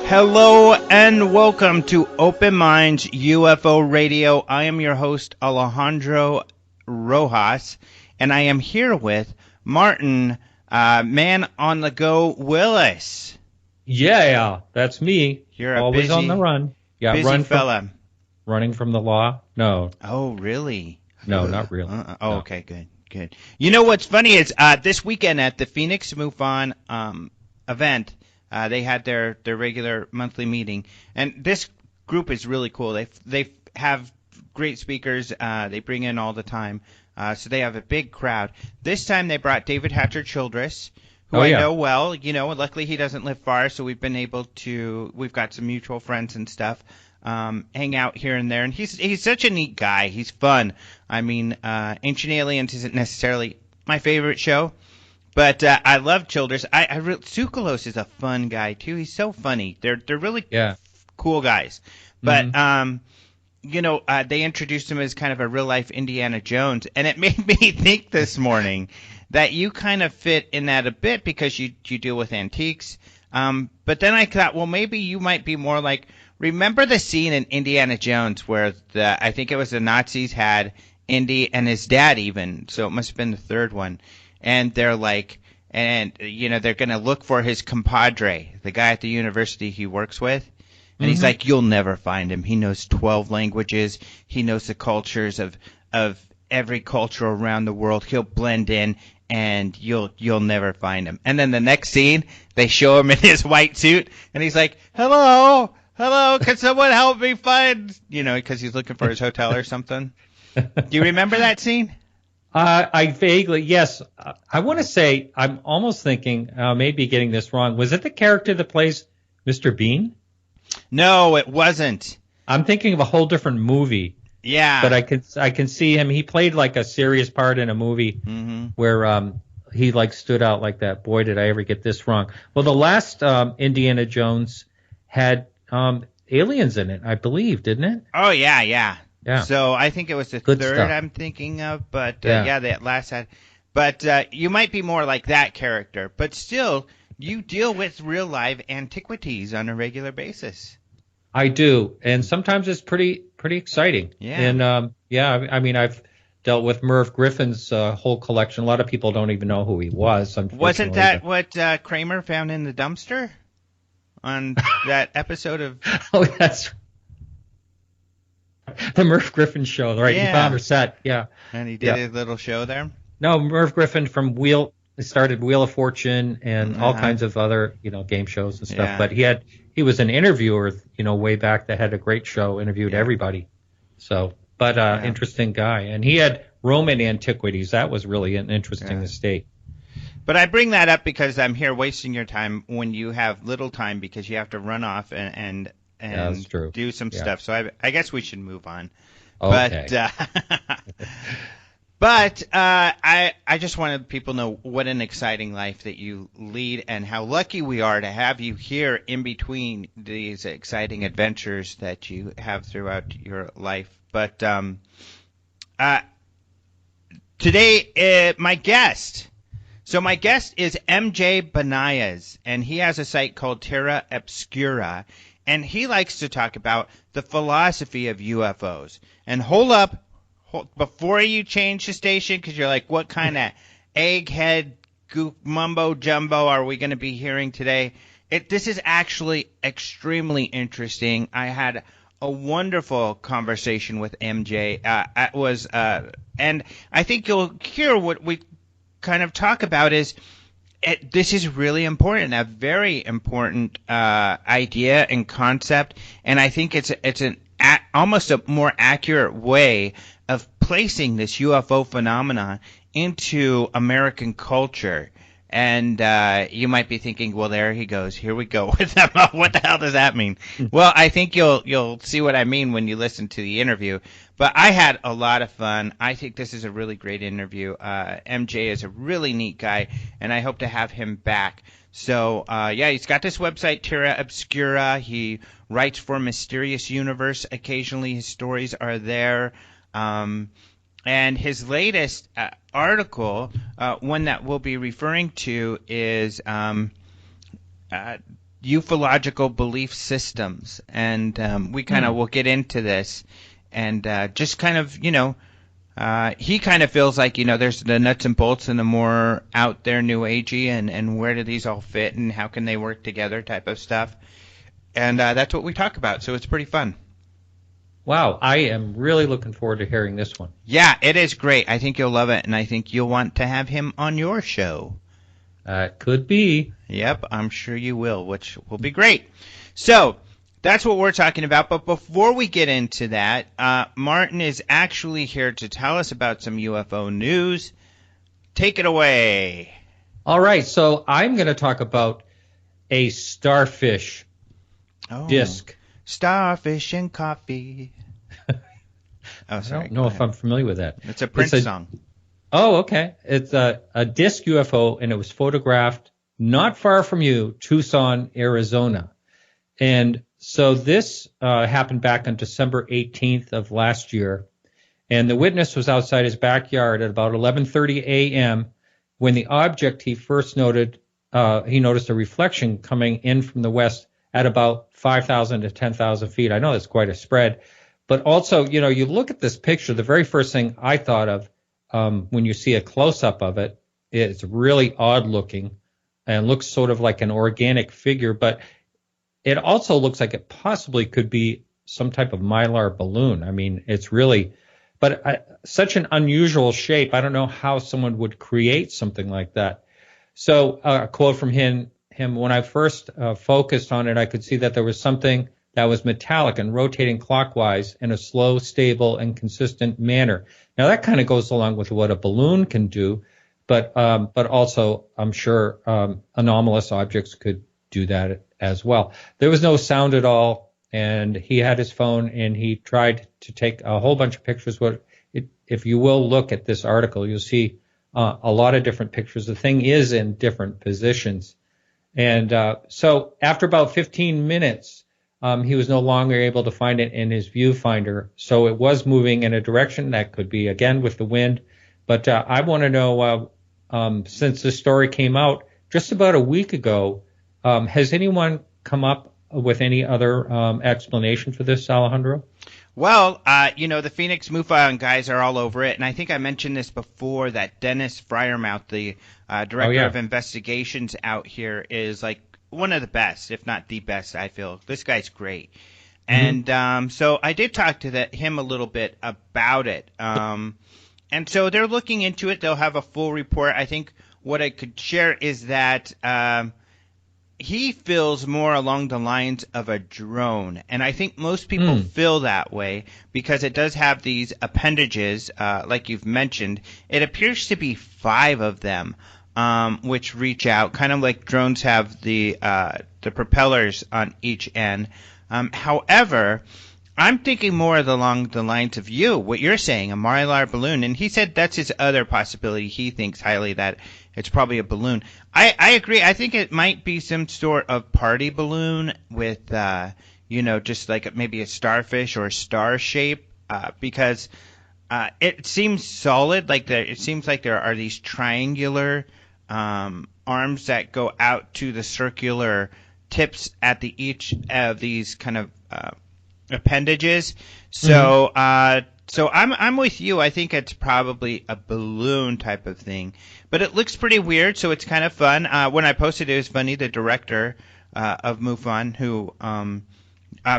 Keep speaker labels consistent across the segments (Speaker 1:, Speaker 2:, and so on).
Speaker 1: Hello and welcome to Open Minds UFO Radio. I am your host, Alejandro Rojas, and I am here with Martin, Man on the Go Willis.
Speaker 2: Yeah, that's me.
Speaker 1: You're
Speaker 2: always
Speaker 1: busy,
Speaker 2: on the run. Yeah,
Speaker 1: busy fella.
Speaker 2: Running from the law? No.
Speaker 1: Oh, really?
Speaker 2: No, not really.
Speaker 1: No.
Speaker 2: Okay,
Speaker 1: good. You know what's funny is this weekend at the Phoenix MUFON event, they had their regular monthly meeting, and this group is really cool. They have great speakers. They bring in all the time, so they have a big crowd. This time they brought David Hatcher Childress, who I know well. You know, luckily he doesn't live far, so we've been able to. We've got some mutual friends and stuff. Hang out here and there, and he's such a neat guy. He's fun. I mean, Ancient Aliens isn't necessarily my favorite show, but I love Childress. Tsoukalos is a fun guy too. He's so funny. They're really cool guys. But you know, they introduced him as kind of a real life Indiana Jones, and it made me think this morning that you kind of fit in that a bit because you deal with antiques. But then I thought, well, maybe you might be more like. Remember the scene in Indiana Jones where I think it was the Nazis had Indy and his dad even, so it must have been the third one, and they're like, and you know, they're going to look for his compadre, the guy at the university he works with, and he's like, you'll never find him. He knows 12 languages. He knows the cultures of every culture around the world. He'll blend in, and you'll never find him. And then the next scene, they show him in his white suit, and he's like, hello, can someone help me find, you know, because he's looking for his hotel or something. Do you remember that scene?
Speaker 2: I vaguely, yes. I want to say, I'm almost thinking, maybe getting this wrong. Was it the character that plays Mr. Bean?
Speaker 1: No, it wasn't.
Speaker 2: I'm thinking of a whole different movie.
Speaker 1: Yeah.
Speaker 2: But I can see him. He played like a serious part in a movie where he like stood out like that. Boy, did I ever get this wrong. Well, the last Indiana Jones had aliens in it, I believe, didn't it?
Speaker 1: Oh, yeah.
Speaker 2: Yeah.
Speaker 1: So I think it was the
Speaker 2: Good
Speaker 1: third
Speaker 2: stuff.
Speaker 1: I'm thinking of, but that last had. But you might be more like that character, but still, you deal with real live antiquities on a regular basis.
Speaker 2: I do, and sometimes it's pretty exciting.
Speaker 1: Yeah.
Speaker 2: And I mean, I've dealt with Merv Griffin's whole collection. A lot of people don't even know who he was.
Speaker 1: Wasn't that what Kramer found in the dumpster on that episode of?
Speaker 2: Oh, that's the Merv Griffin show, right?
Speaker 1: Yeah.
Speaker 2: He found her set, yeah.
Speaker 1: And he did his little show there?
Speaker 2: No, Merv Griffin from started Wheel of Fortune and all kinds of other, game shows and stuff.
Speaker 1: Yeah.
Speaker 2: But he was an interviewer, way back that had a great show, interviewed everybody. So, but interesting guy. And he had Roman antiquities. That was really an interesting estate.
Speaker 1: But I bring that up because I'm here wasting your time when you have little time because you have to run off and
Speaker 2: that's true.
Speaker 1: do some stuff. So I guess we should move on.
Speaker 2: Okay.
Speaker 1: But I just wanted people to know what an exciting life that you lead and how lucky we are to have you here in between these exciting adventures that you have throughout your life. But today, my guest is MJ Banayas, and he has a site called Terra Obscura, and he likes to talk about the philosophy of UFOs. And hold up. Before you change the station, because you're like, what kind of egghead mumbo jumbo are we going to be hearing today? This is actually extremely interesting. I had a wonderful conversation with MJ. And I think you'll hear what we kind of talk about is this is really important, a very important idea and concept, and I think it's almost a more accurate way of placing this UFO phenomenon into American culture. And you might be thinking, well, there he goes. Here we go with them. What the hell does that mean? Well, I think you'll see what I mean when you listen to the interview. But I had a lot of fun. I think this is a really great interview. MJ is a really neat guy, and I hope to have him back. So, yeah, he's got this website, Terra Obscura. He writes for Mysterious Universe. Occasionally his stories are there. And his latest article, one that we'll be referring to, is ufological belief systems. And we kind of will get into this. And just kind of, he kind of feels like, there's the nuts and bolts and the more out there new agey and where do these all fit and how can they work together type of stuff. And that's what we talk about. So it's pretty fun.
Speaker 2: Wow, I am really looking forward to hearing this one.
Speaker 1: Yeah, it is great. I think you'll love it, and I think you'll want to have him on your show.
Speaker 2: Could be.
Speaker 1: Yep, I'm sure you will, which will be great. So that's what we're talking about. But before we get into that, Martin is actually here to tell us about some UFO news. Take it away.
Speaker 2: All right, so I'm going to talk about a starfish disc.
Speaker 1: Starfish and coffee. Oh, sorry.
Speaker 2: I don't know if I'm familiar with that.
Speaker 1: It's a Prince song.
Speaker 2: Oh, okay. It's a disc UFO, and it was photographed not far from you, Tucson, Arizona. And so this happened back on December 18th of last year. And the witness was outside his backyard at about 11:30 a.m. when the object he first noted, he noticed a reflection coming in from the west at about 5,000 to 10,000 feet. I know that's quite a spread. But also, you look at this picture, the very first thing I thought of when you see a close-up of it, it's really odd-looking and looks sort of like an organic figure. But it also looks like it possibly could be some type of mylar balloon. I mean, it's really – but such an unusual shape. I don't know how someone would create something like that. So a quote from him, when I first focused on it, I could see that there was something that was metallic and rotating clockwise in a slow, stable, and consistent manner. Now, that kind of goes along with what a balloon can do, but also I'm sure anomalous objects could do that as well. There was no sound at all, and he had his phone, and he tried to take a whole bunch of pictures. If you will look at this article, you'll see a lot of different pictures. The thing is in different positions. And so after about 15 minutes, he was no longer able to find it in his viewfinder. So it was moving in a direction that could be, again, with the wind. But I want to know, since this story came out just about a week ago, has anyone come up with any other explanation for this, Alejandro?
Speaker 1: Well, the Phoenix MUFON guys are all over it, and I think I mentioned this before, that Dennis Fryermouth, the director of investigations out here, is like one of the best, if not the best, I feel. This guy's great. Mm-hmm. And so I did talk to him a little bit about it. And so they're looking into it. They'll have a full report. I think what I could share is that he feels more along the lines of a drone. And I think most people feel that way because it does have these appendages, like you've mentioned. It appears to be 5 of them, which reach out, kind of like drones have the propellers on each end. However, I'm thinking more along the lines of what you're saying, a mylar balloon. And he said that's his other possibility. He thinks highly that it's probably a balloon. I agree. I think it might be some sort of party balloon with, just like maybe a starfish or a star shape, because it seems solid. It seems like there are these triangular arms that go out to the circular tips at each of these kind of appendages. So so I'm with you. I think it's probably a balloon type of thing, but it looks pretty weird, so it's kind of fun. When I posted it was funny. The director of MUFON, who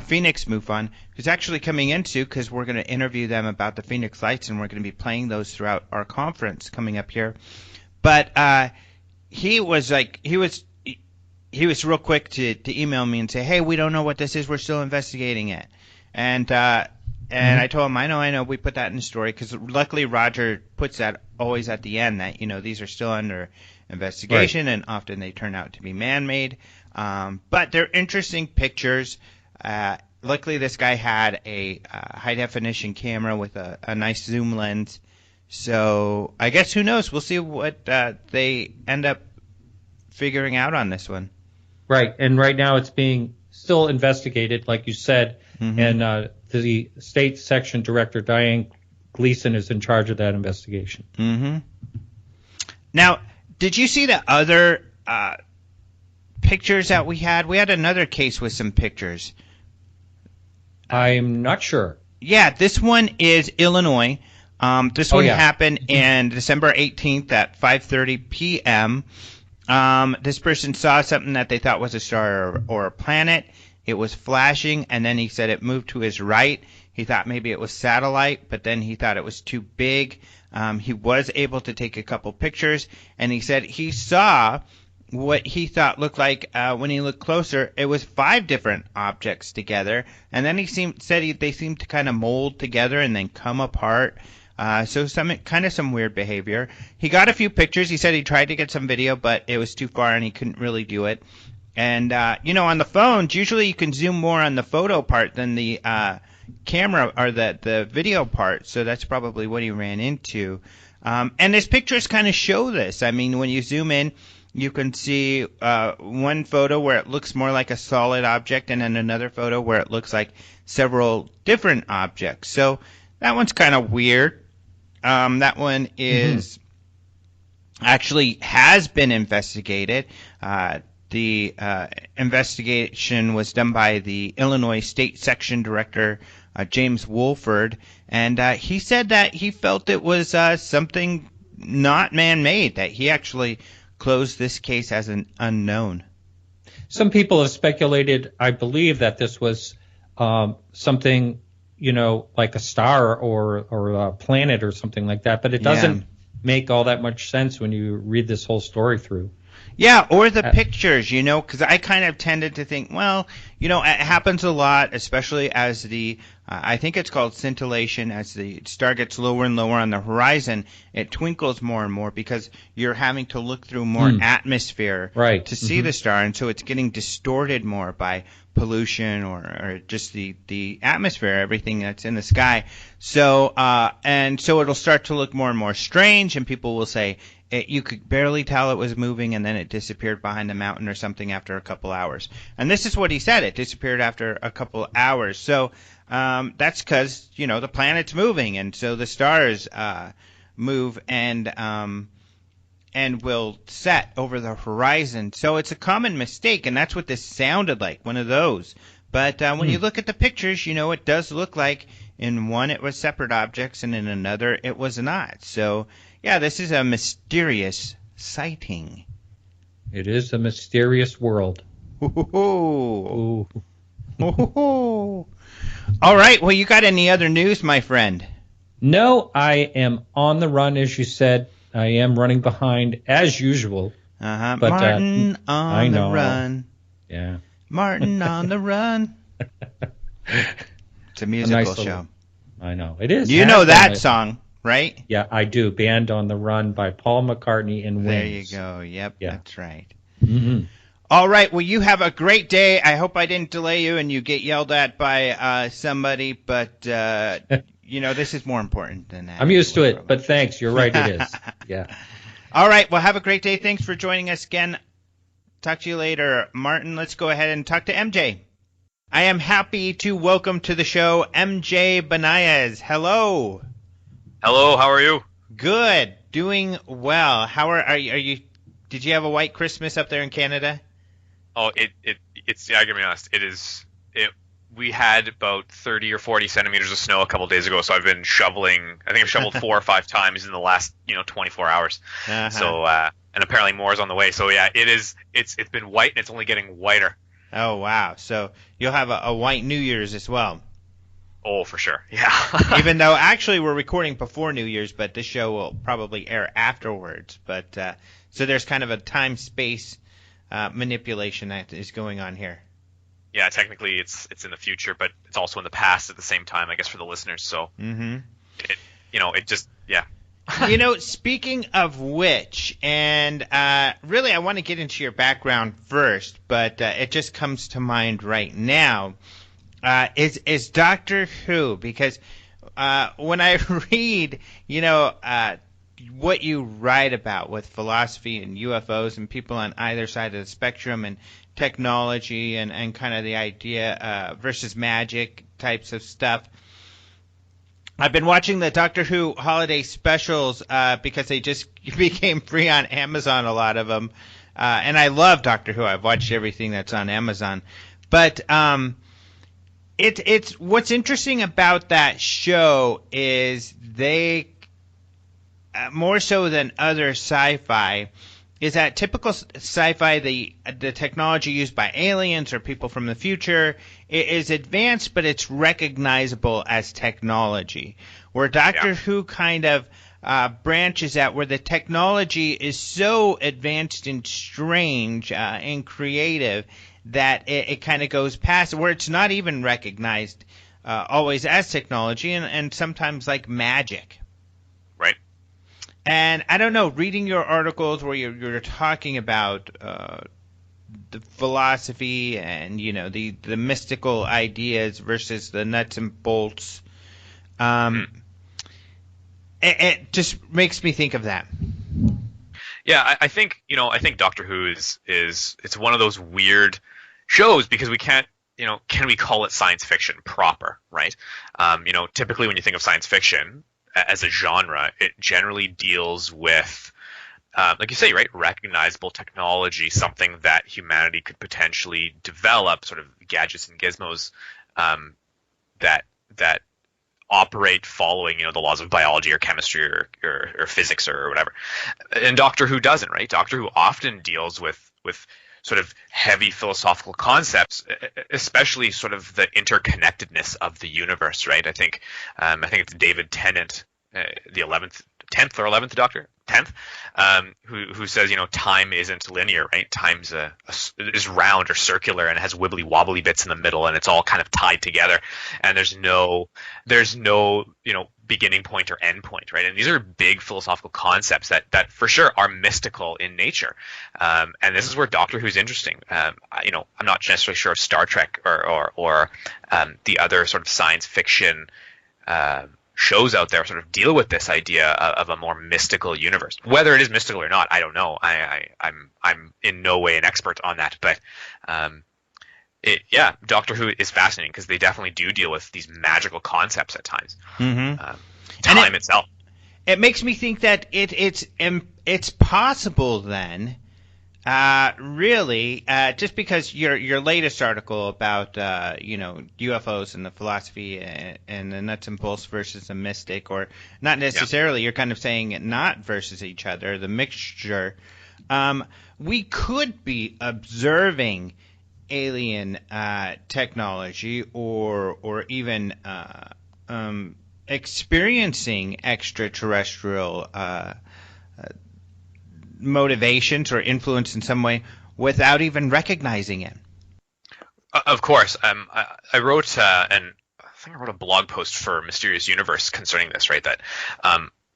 Speaker 1: Phoenix MUFON, who's actually coming into, because we're going to interview them about the Phoenix Lights, and we're going to be playing those throughout our conference coming up here. But he was real quick to email me and say, hey, we don't know what this is. We're still investigating it. And I told him, I know, we put that in the story, because luckily Roger puts that always at the end, that, these are still under investigation, right. And often they turn out to be man-made. But they're interesting pictures. Luckily this guy had a high-definition camera with a nice zoom lens. So I guess who knows? We'll see what they end up figuring out on this one.
Speaker 2: Right, and right now it's being still investigated, like you said, and the state section director, Diane Gleason, is in charge of that investigation.
Speaker 1: Mm-hmm. Now, did you see the other pictures that we had? We had another case with some pictures.
Speaker 2: I'm not sure.
Speaker 1: Yeah, this one is Illinois. This one happened in December 18th at 5:30 p.m. This person saw something that they thought was a star or a planet. It was flashing, and then he said it moved to his right. He thought maybe it was satellite, but then he thought it was too big. He was able to take a couple pictures, and he said he saw what he thought looked like, when he looked closer, it was 5 different objects together, and then they seemed to kind of mold together and then come apart. So some weird behavior. He got a few pictures. He said he tried to get some video, but it was too far and he couldn't really do it. And, on the phones, usually you can zoom more on the photo part than the camera or the video part. So that's probably what he ran into. And his pictures kind of show this. I mean, when you zoom in, you can see one photo where it looks more like a solid object, and then another photo where it looks like several different objects. So that one's kind of weird. That one is actually has been investigated. The investigation was done by the Illinois State Section Director, James Wolford, and he said that he felt it was something not man-made, that he actually closed this case as an unknown.
Speaker 2: Some people have speculated, I believe, that this was something, like a star or a planet or something like that, but it doesn't make all that much sense when you read this whole story through.
Speaker 1: Yeah, or the pictures, because I kind of tended to think, well, it happens a lot, especially as I think it's called scintillation, as the star gets lower and lower on the horizon, it twinkles more and more because you're having to look through more atmosphere to see the star, and so it's getting distorted more by pollution or just the atmosphere, everything that's in the sky. So so it'll start to look more and more strange, and people will say, you could barely tell it was moving, and then it disappeared behind the mountain or something after a couple hours. And this is what he said. It disappeared after a couple hours. So that's because, the planet's moving, and so the stars move and will set over the horizon. So it's a common mistake, and that's what this sounded like, one of those. But when you look at the pictures, it does look like in one it was separate objects, and in another it was not. So yeah, this is a mysterious sighting.
Speaker 2: It is a mysterious world.
Speaker 1: Ooh. Ooh. All right. Well, you got any other news, my friend?
Speaker 2: No, I am on the run, as you said. I am running behind, as usual.
Speaker 1: But, Martin on the run.
Speaker 2: Yeah.
Speaker 1: Martin on the run. It's a musical show.
Speaker 2: I know. It is.
Speaker 1: You know that song, right?
Speaker 2: Yeah, I do. Band on the Run by Paul McCartney and Wings.
Speaker 1: There you go. Yep, yeah. That's right.
Speaker 2: Mm-hmm.
Speaker 1: All right. Well, you have a great day. I hope I didn't delay you and you get yelled at by somebody, but, this is more important than that.
Speaker 2: I'm used to it, but thanks. You're right. It is. Yeah.
Speaker 1: All right. Well, have a great day. Thanks for joining us again. Talk to you later. Martin, let's go ahead and talk to MJ. I am happy to welcome to the show MJ Banayez. Hello.
Speaker 3: Hello, how are you?
Speaker 1: Good. Doing well. How are you? Did you have a white Christmas up there in Canada?
Speaker 3: Oh, it's I gotta be honest. We had about 30 or 40 centimeters of snow a couple days ago, so I've been shoveling. I think I've shoveled 4 or 5 times in the last 24 hours. Uh-huh. So and apparently more is on the way. So yeah, it's been white and it's only getting whiter.
Speaker 1: Oh wow! So you'll have a white New Year's as well.
Speaker 3: Oh, for sure. Yeah.
Speaker 1: Even though actually we're recording before New Year's, but this show will probably air afterwards. But so there's kind of a time-space manipulation that is going on here.
Speaker 3: Yeah, technically it's in the future, but it's also in the past at the same time, I guess, for the listeners. So it it just
Speaker 1: Speaking of which, and really I want to get into your background first, but it just comes to mind right now, is Doctor Who, because when I read, what you write about with philosophy and UFOs and people on either side of the spectrum and technology and kind of the idea versus magic types of stuff, I've been watching the Doctor Who holiday specials because they just became free on Amazon, a lot of them. And I love Doctor Who. I've watched everything that's on Amazon. But it's what's interesting about that show is they, more so than other sci-fi, is that typical sci-fi, the technology used by aliens or people from the future is advanced, but it's recognizable as technology. Where Doctor Who kind of branches out, where the technology is so advanced and strange and creative that it kind of goes past, where it's not even recognized always as technology, and sometimes like magic.
Speaker 3: Right.
Speaker 1: And I don't know, reading your articles where you're talking about the philosophy and the mystical ideas versus the nuts and bolts, it just makes me think of that.
Speaker 3: Yeah, I think Doctor Who is it's one of those weird shows because we can't, can we call it science fiction proper, right? Typically when you think of science fiction as a genre, it generally deals with, like you say, right, recognizable technology, something that humanity could potentially develop, sort of gadgets and gizmos that operate following, the laws of biology or chemistry or physics or whatever. And Doctor Who doesn't, right? Doctor Who often deals with sort of heavy philosophical concepts, especially sort of the interconnectedness of the universe, right? I think it's David Tennant, the 10th or 11th Doctor, 10th, who says, time isn't linear, right? Time's is round or circular and has wibbly wobbly bits in the middle, and it's all kind of tied together, and there's no beginning point or end point, right? And these are big philosophical concepts that for sure are mystical in nature, and this is where Doctor Who's interesting. I'm not necessarily sure if Star Trek or the other sort of science fiction shows out there sort of deal with this idea of a more mystical universe. Whether it is mystical or not, I don't know. I'm in no way an expert on that, but Doctor Who is fascinating because they definitely do deal with these magical concepts at times. Time itself.
Speaker 1: It makes me think that it's possible then. Really, just because your latest article about UFOs and the philosophy and the nuts and bolts versus the mystic, or not necessarily, you're kind of saying not versus each other, the mixture. We could be observing alien technology or even experiencing extraterrestrial motivations or influence in some way without even recognizing it.
Speaker 3: Of course. I wrote I think I wrote a blog post for Mysterious Universe concerning this, right? That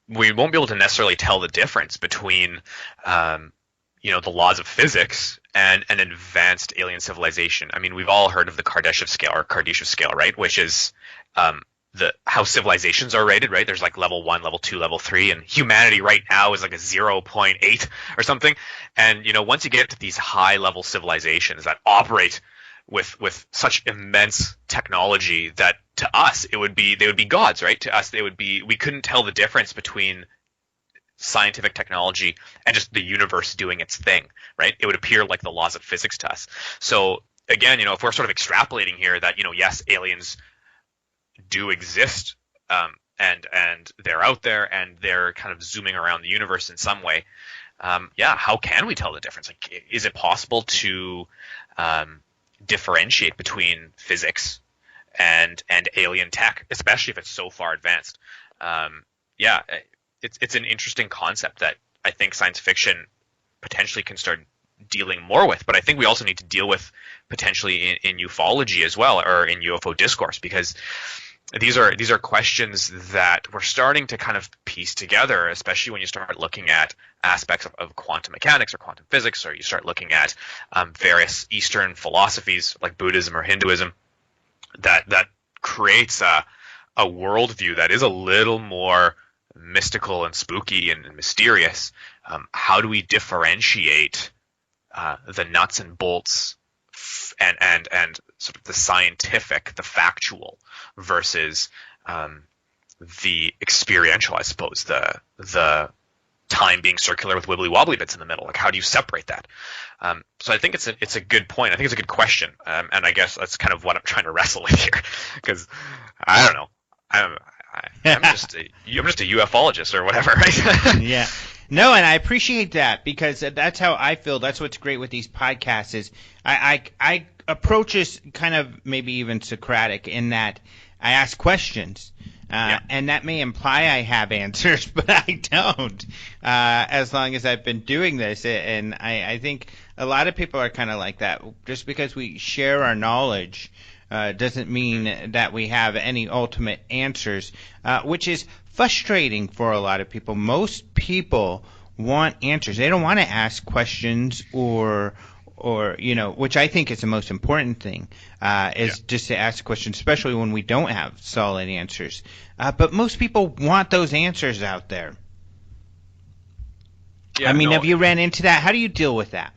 Speaker 3: we won't be able to necessarily tell the difference between the laws of physics and an advanced alien civilization. I mean, we've all heard of the Kardashev scale, right? Which is how civilizations are rated, right? There's like level 1, level 2, level 3, and humanity right now is like a 0.8 or something. And once you get to these high level civilizations that operate with such immense technology that to us they would be gods, right? To us we couldn't tell the difference between scientific technology and just the universe doing its thing, right? It would appear like the laws of physics to us. So again, if we're sort of extrapolating here that yes, aliens do exist, and they're out there and they're kind of zooming around the universe in some way, how can we tell the difference? Like, is it possible to differentiate between physics and alien tech, especially if it's so far advanced? It's an interesting concept that I think science fiction potentially can start dealing more with. But I think we also need to deal with potentially in ufology as well, or in UFO discourse, because these are questions that we're starting to kind of piece together, especially when you start looking at aspects of quantum mechanics or quantum physics, or you start looking at various Eastern philosophies like Buddhism or Hinduism, that creates a worldview that is a little more mystical and spooky and mysterious. How do we differentiate the nuts and bolts and sort of the scientific, the factual, versus the experiential, I suppose, the time being circular with wibbly wobbly bits in the middle? Like, how do you separate that? So I think it's a good point. I think it's a good question, and I guess that's kind of what I'm trying to wrestle with here, because I don't know. I'm just a ufologist or whatever, right?
Speaker 1: Yeah. No, and I appreciate that, because that's how I feel. That's what's great with these podcasts is I approach this kind of maybe even Socratic in that I ask questions. And that may imply I have answers, but I don't, as long as I've been doing this. And I think a lot of people are kind of like that. Just because we share our knowledge doesn't mean that we have any ultimate answers, which is frustrating for a lot of people. Most people want answers. They don't want to ask questions or which I think is the most important thing, just to ask questions, especially when we don't have solid answers. But most people want those answers out there.
Speaker 3: Yeah,
Speaker 1: have you ran into that? How do you deal with that?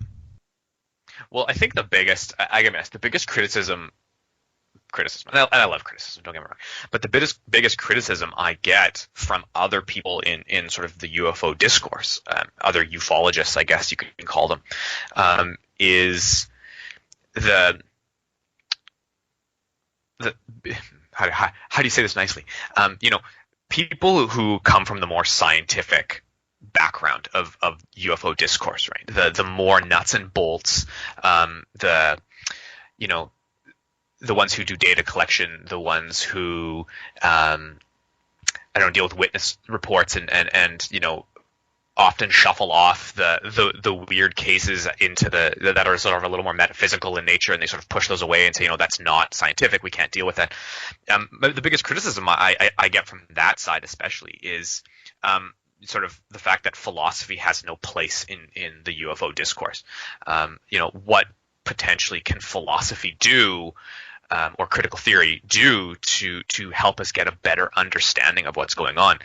Speaker 3: Well, I think the biggest criticism, and I love criticism, don't get me wrong, but the biggest criticism I get from other people in sort of the UFO discourse, other ufologists, I guess you can call them, is the how do you say this nicely? People who come from the more scientific background of UFO discourse, right? The more nuts and bolts, the ones who do data collection, the ones who deal with witness reports and often shuffle off the weird cases into that are sort of a little more metaphysical in nature, and they sort of push those away and say, that's not scientific, we can't deal with that. But the biggest criticism I get from that side especially is sort of the fact that philosophy has no place in the UFO discourse. What potentially can philosophy do, or critical theory do to help us get a better understanding of what's going on?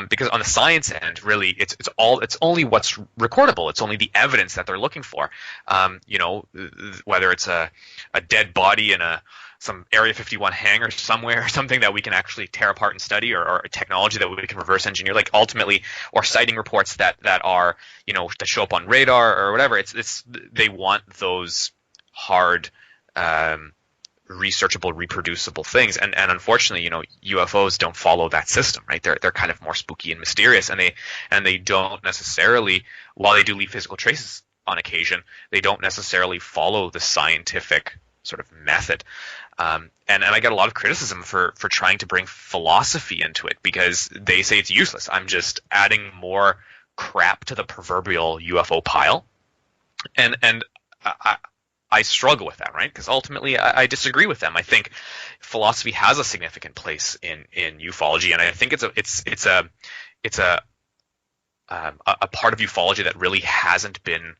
Speaker 3: Because on the science end, really, it's only what's recordable. It's only the evidence that they're looking for. Whether it's a dead body in some Area 51 hangar somewhere, or something that we can actually tear apart and study, or a technology that we can reverse engineer, like ultimately, or sighting reports that are that show up on radar or whatever. They want those hard, researchable, reproducible things, and unfortunately, UFOs don't follow that system, right? They're kind of more spooky and mysterious, and they don't necessarily, while they do leave physical traces on occasion, they don't necessarily follow the scientific sort of method. And I get a lot of criticism for trying to bring philosophy into it, because they say it's useless. I'm just adding more crap to the proverbial UFO pile, and I struggle with that, right? Because ultimately, I disagree with them. I think philosophy has a significant place in ufology, and I think it's a part of ufology that really hasn't been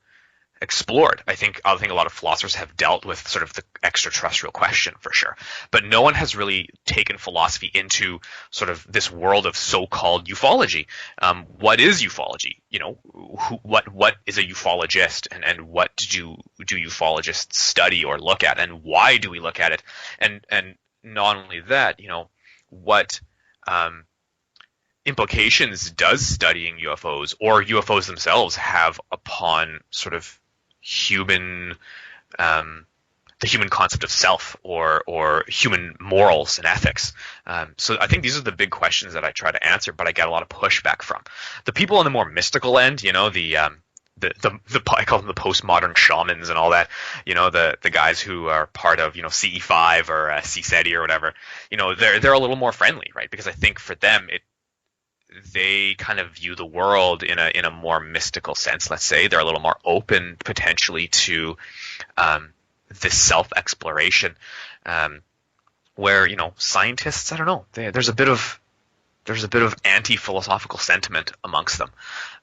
Speaker 3: explored. I think a lot of philosophers have dealt with sort of the extraterrestrial question, for sure, but no one has really taken philosophy into sort of this world of so-called ufology. What is ufology? What is a ufologist, and what do ufologists study or look at, and why do we look at it? And not only that, what implications does studying UFOs or UFOs themselves have upon sort of the human concept of self, or human morals and ethics? So I think these are the big questions that I try to answer, but I get a lot of pushback from the people on the more mystical end. I call them the postmodern shamans and all that. The guys who are part of CE5 or CSETI or whatever. They're a little more friendly, right? Because I think for them they kind of view the world in a more mystical sense. Let's say they're a little more open potentially to this self-exploration, where scientists, I don't know, there's a bit of anti-philosophical sentiment amongst them.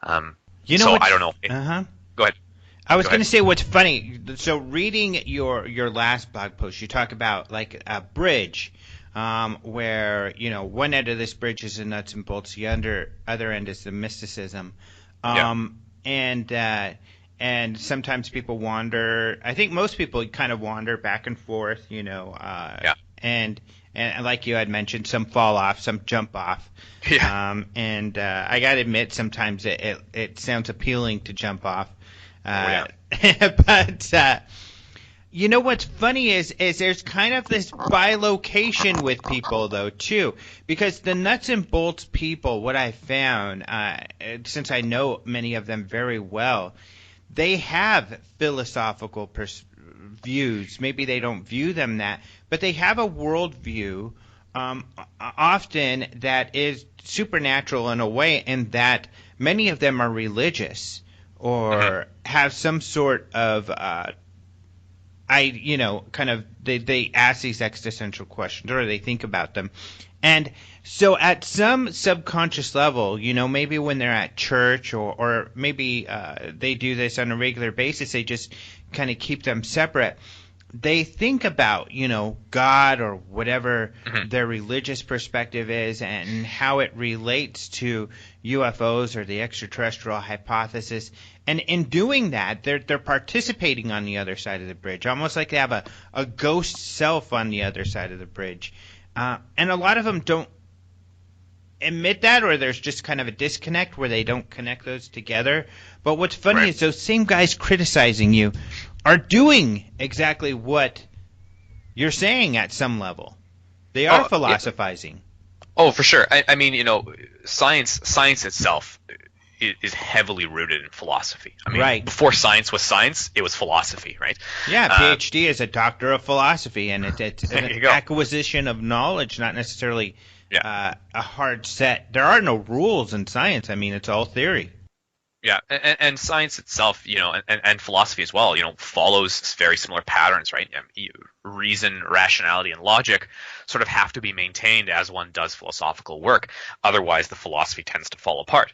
Speaker 3: So I don't know. Go ahead.
Speaker 1: I was going to say what's funny. So reading your last blog post, you talk about like a bridge, where one end of this bridge is the nuts and bolts, the other end is the mysticism, and sometimes people wander. I think most people kind of wander back and forth, and like you had mentioned, some fall off, some jump off.
Speaker 3: Yeah.
Speaker 1: And I got to admit, sometimes it sounds appealing to jump off. But what's funny is there's kind of this bilocation with people though too, because the nuts and bolts people, what I found, since I know many of them very well, they have philosophical views. Maybe they don't view them that, but they have a worldview, often that is supernatural in a way, in that many of them are religious or have some sort of they ask these existential questions, or they think about them. And so at some subconscious level, maybe when they're at church, or maybe they do this on a regular basis, they just kind of keep them separate. They think about, God or whatever their religious perspective is, and how it relates to UFOs or the extraterrestrial hypothesis. And in doing that, they're participating on the other side of the bridge, almost like they have a ghost self on the other side of the bridge. And a lot of them don't admit that, or there's just kind of a disconnect where they don't connect those together. But what's funny is those same guys criticizing you are doing exactly what you're saying at some level. They are philosophizing.
Speaker 3: Yeah. Oh, for sure. I mean, science itself is heavily rooted in philosophy. I mean, before science was science, it was philosophy, right?
Speaker 1: Yeah, PhD is a doctor of philosophy, and it's an acquisition of knowledge, not necessarily a hard set. There are no rules in science. I mean, it's all theory.
Speaker 3: Yeah, and science itself, and philosophy as well, follows very similar patterns, right? Reason, rationality, and logic sort of have to be maintained as one does philosophical work. Otherwise, the philosophy tends to fall apart.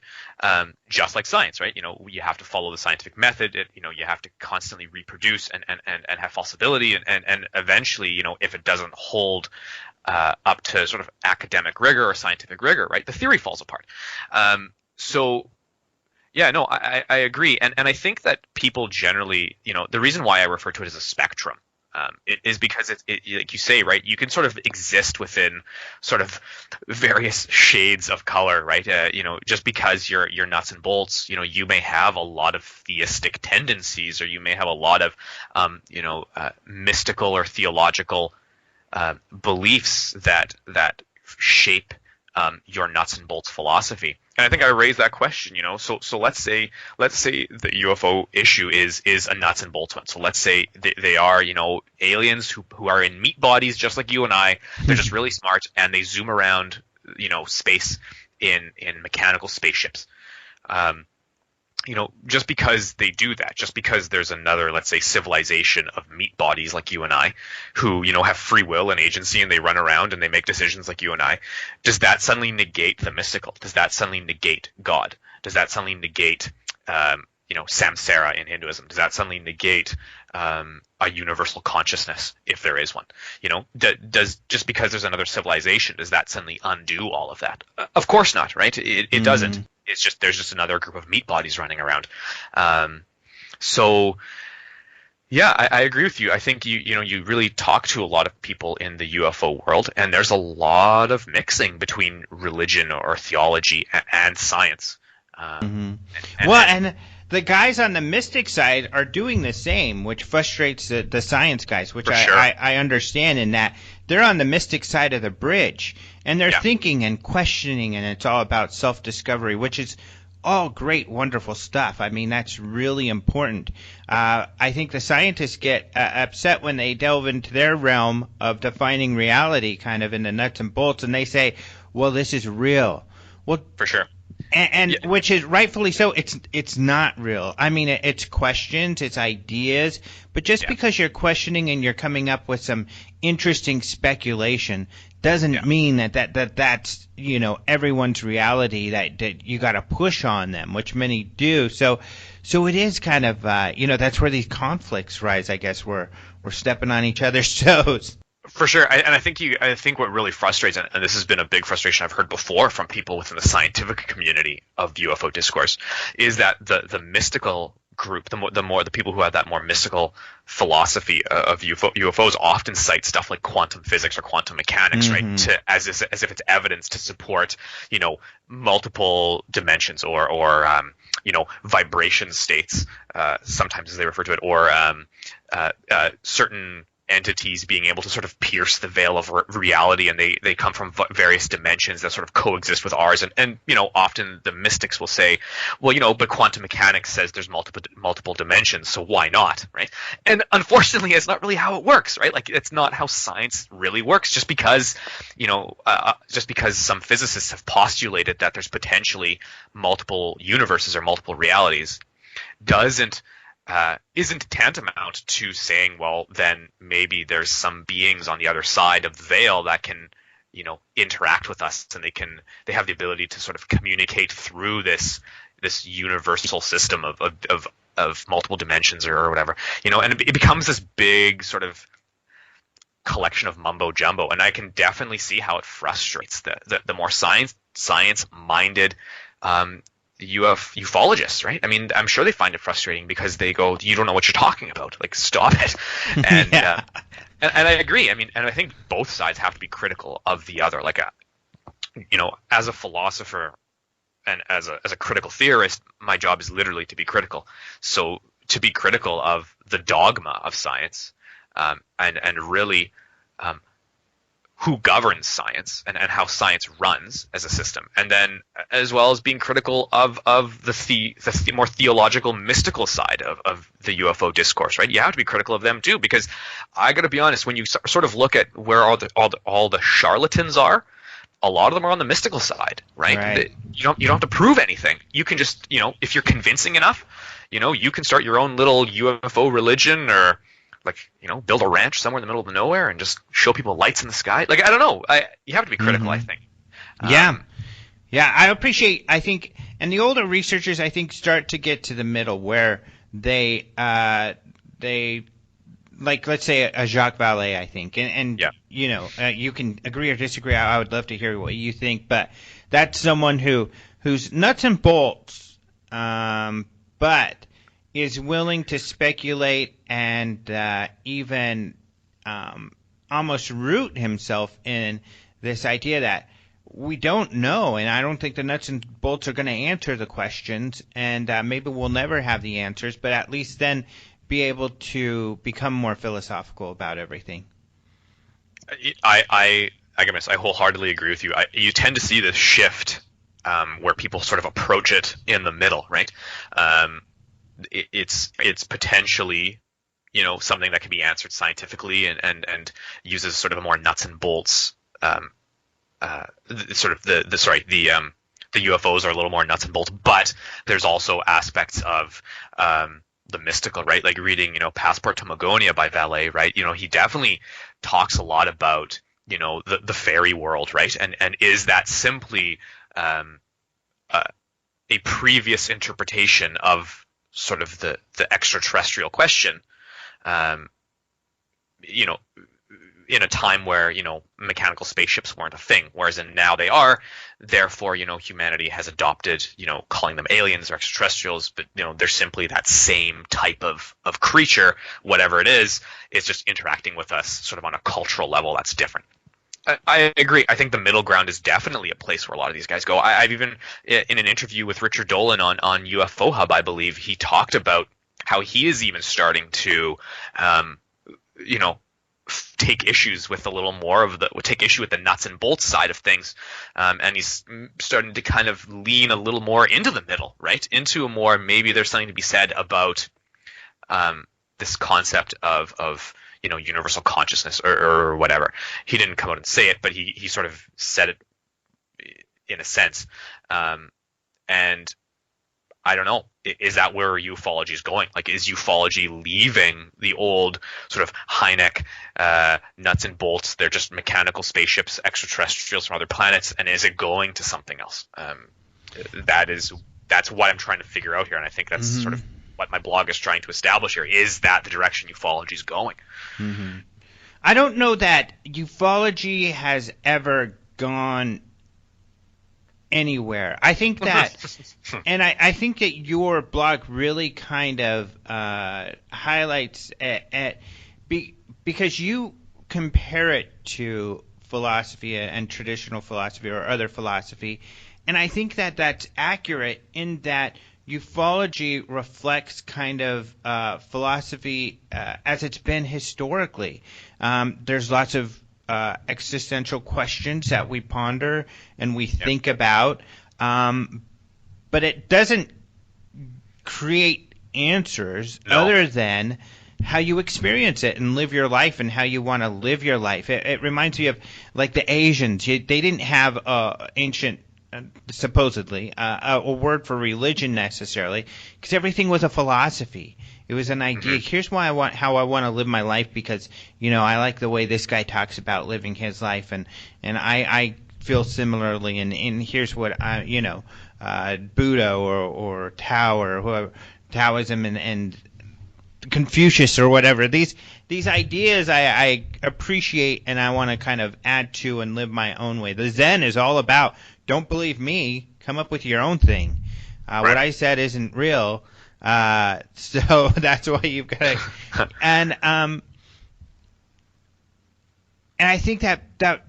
Speaker 3: Just like science, right? You have to follow the scientific method. You have to constantly reproduce and have falsibility, and eventually, if it doesn't hold up to sort of academic rigor or scientific rigor, right, the theory falls apart. Yeah, no, I agree. And I think that people generally, the reason why I refer to it as a spectrum is because it, like you say, right, you can sort of exist within sort of various shades of color, right? Just because you're nuts and bolts, you may have a lot of theistic tendencies, or you may have a lot of, mystical or theological beliefs that shape your nuts and bolts philosophy. And I think I raised that question, so let's say the UFO issue is a nuts and bolts one. So let's say they are, aliens who are in meat bodies just like you and I. They're just really smart, and they zoom around, space in mechanical spaceships. Just because they do that, just because there's another, let's say, civilization of meat bodies like you and I, who, have free will and agency, and they run around and they make decisions like you and I, does that suddenly negate the mystical? Does that suddenly negate God? Does that suddenly negate, samsara in Hinduism? Does that suddenly negate a universal consciousness, if there is one? Does just because there's another civilization, does that suddenly undo all of that? Of course not, right? It doesn't. It's just there's just another group of meat bodies running around. So yeah, I agree with you. I think you really talk to a lot of people in the UFO world, and there's a lot of mixing between religion or theology and science.
Speaker 1: And the guys on the mystic side are doing the same, which frustrates the science guys, which I understand, in that they're on the mystic side of the bridge, and they're thinking and questioning, and it's all about self-discovery, which is all great, wonderful stuff. I mean, that's really important. I think the scientists get upset when they delve into their realm of defining reality, kind of in the nuts and bolts, and they say, well, this is real. Well,
Speaker 3: for sure.
Speaker 1: And
Speaker 3: Yeah.
Speaker 1: which is rightfully so. It's not real. I mean, it's questions, it's ideas, but just
Speaker 3: Yeah.
Speaker 1: because you're questioning and you're coming up with some interesting speculation doesn't
Speaker 3: Yeah.
Speaker 1: mean that's everyone's reality that you got to push on them, which many do. So it is kind of that's where these conflicts rise. I guess we're stepping on each other's toes.
Speaker 3: For sure, I think what really frustrates, and this has been a big frustration I've heard before from people within the scientific community of UFO discourse, is that the mystical group, the people who have that more mystical philosophy of UFOs often cite stuff like quantum physics or quantum mechanics, right, as if it's evidence to support multiple dimensions or vibration states, sometimes as they refer to it, or certain entities being able to sort of pierce the veil of reality, and they come from various dimensions that sort of coexist with ours, and often the mystics will say, well, but quantum mechanics says there's multiple dimensions, so why not, right? And unfortunately, it's not really how it works, right? Like, it's not how science really works. Just because some physicists have postulated that there's potentially multiple universes or multiple realities isn't tantamount to saying, well, then maybe there's some beings on the other side of the veil that can, interact with us, and they have the ability to sort of communicate through this universal system of multiple dimensions or whatever, and it becomes this big sort of collection of mumbo jumbo, and I can definitely see how it frustrates the more science minded ufologists, right? I mean, I'm sure they find it frustrating because they go, you don't know what you're talking about. Like, stop it. And
Speaker 1: Yeah.
Speaker 3: And I agree. I mean, and I think both sides have to be critical of the other. Like, as a philosopher and as a critical theorist, my job is literally to be critical. So to be critical of the dogma of science, and really who governs science and how science runs as a system, and then as well as being critical of the more theological, mystical side of the UFO discourse, right? You have to be critical of them too, because I got to be honest, when you sort of look at where all the charlatans are, a lot of them are on the mystical side, right? You don't have to prove anything. You can just, if you're convincing enough, you can start your own little UFO religion, or build a ranch somewhere in the middle of nowhere and just show people lights in the sky. Like, I don't know. You have to be critical, I think.
Speaker 1: Yeah, I appreciate. I think, and the older researchers, I think, start to get to the middle where they like, let's say a Jacques Vallée, I think, and
Speaker 3: yeah.
Speaker 1: You can agree or disagree. I would love to hear what you think, but that's someone who's nuts and bolts, but is willing to speculate and even almost root himself in this idea that we don't know, and I don't think the nuts and bolts are going to answer the questions, and maybe we'll never have the answers, but at least then be able to become more philosophical about everything.
Speaker 3: I guess I wholeheartly agree with you. You tend to see this shift where people sort of approach it in the middle, right? It's potentially something that can be answered scientifically and uses sort of a more nuts and bolts sort of the UFOs are a little more nuts and bolts, but there's also aspects of the mystical, right? Like reading Passport to Magonia by Vallée, right? He definitely talks a lot about the fairy world, right? And is that simply a previous interpretation of sort of the extraterrestrial question, in a time where mechanical spaceships weren't a thing, whereas now they are. Therefore, humanity has adopted calling them aliens or extraterrestrials, but they're simply that same type of creature, whatever it is. It's just interacting with us sort of on a cultural level that's different. I agree. I think the middle ground is definitely a place where a lot of these guys go. I've even, in an interview with Richard Dolan on UFO Hub, I believe, he talked about how he is even starting to, take issues with a little more of take issue with the nuts and bolts side of things, and he's starting to kind of lean a little more into the middle, right? Into a more, maybe there's something to be said about this concept of universal consciousness or whatever. He didn't come out and say it, but he sort of said it in a sense. And I don't know, is that where ufology is going? Like, is ufology leaving the old sort of high-neck nuts and bolts? They're just mechanical spaceships, extraterrestrials from other planets, and is it going to something else? That's what I'm trying to figure out here, and I think that's sort of what my blog is trying to establish here. Is that the direction ufology is going?
Speaker 1: I don't know that ufology has ever gone anywhere. I think that, and I think that your blog really kind of highlights because you compare it to philosophy and traditional philosophy or other philosophy, and I think that that's accurate in that ufology reflects kind of philosophy as it's been historically. There's lots of existential questions that we ponder and we think about, but it doesn't create answers other than how you experience it and live your life and how you want to live your life. It reminds me of like the Asians. They didn't have ancient supposedly a word for religion necessarily, because everything was a philosophy. It was an idea. Here's how I want to live my life, because I like the way this guy talks about living his life, and I feel similarly, and here's what Buddha or Tao or whoever, Taoism and Confucius or whatever, these ideas I appreciate and I want to kind of add to and live my own way. The Zen is all about, don't believe me, come up with your own thing. Right. What I said isn't real, so that's why you've got to. And I think that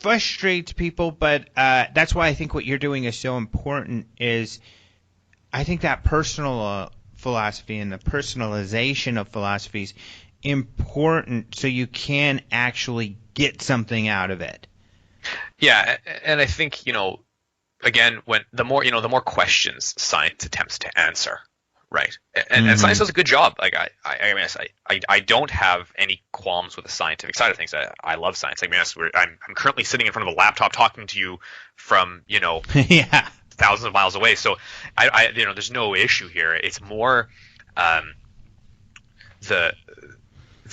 Speaker 1: frustrates people, but that's why I think what you're doing is so important. Is I think that personal philosophy and the personalization of philosophy is important, so you can actually get something out of it.
Speaker 3: Yeah, and I think, again, when the more questions science attempts to answer, right? And science does a good job. Like I don't have any qualms with the scientific side of things. I love science. I'm currently sitting in front of a laptop talking to you from thousands of miles away. So I there's no issue here. It's more the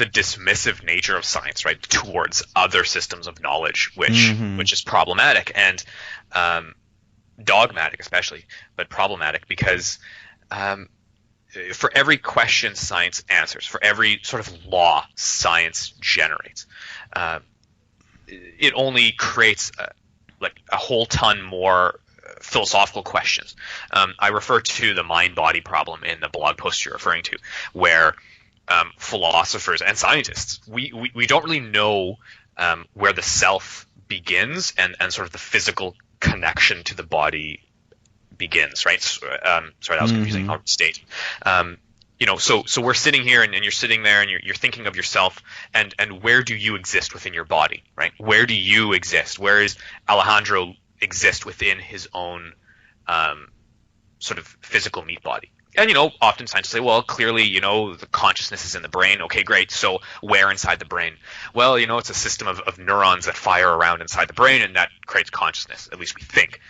Speaker 3: dismissive nature of science, right, towards other systems of knowledge, which is problematic and dogmatic, especially, but problematic because for every question science answers, for every sort of law science generates, it only creates a whole ton more philosophical questions. I refer to the mind-body problem in the blog post you're referring to, where philosophers and scientists, we don't really know where the self begins and sort of the physical connection to the body begins, right? Sorry, that was confusing. I'll restate. So we're sitting here and you're sitting there and you're thinking of yourself and where do you exist within your body, right? Where do you exist? Where is Alejandro exist within his own sort of physical meat body? And, often scientists say, well, clearly, the consciousness is in the brain. Okay, great. So where inside the brain? Well, it's a system of neurons that fire around inside the brain, and that creates consciousness, at least we think.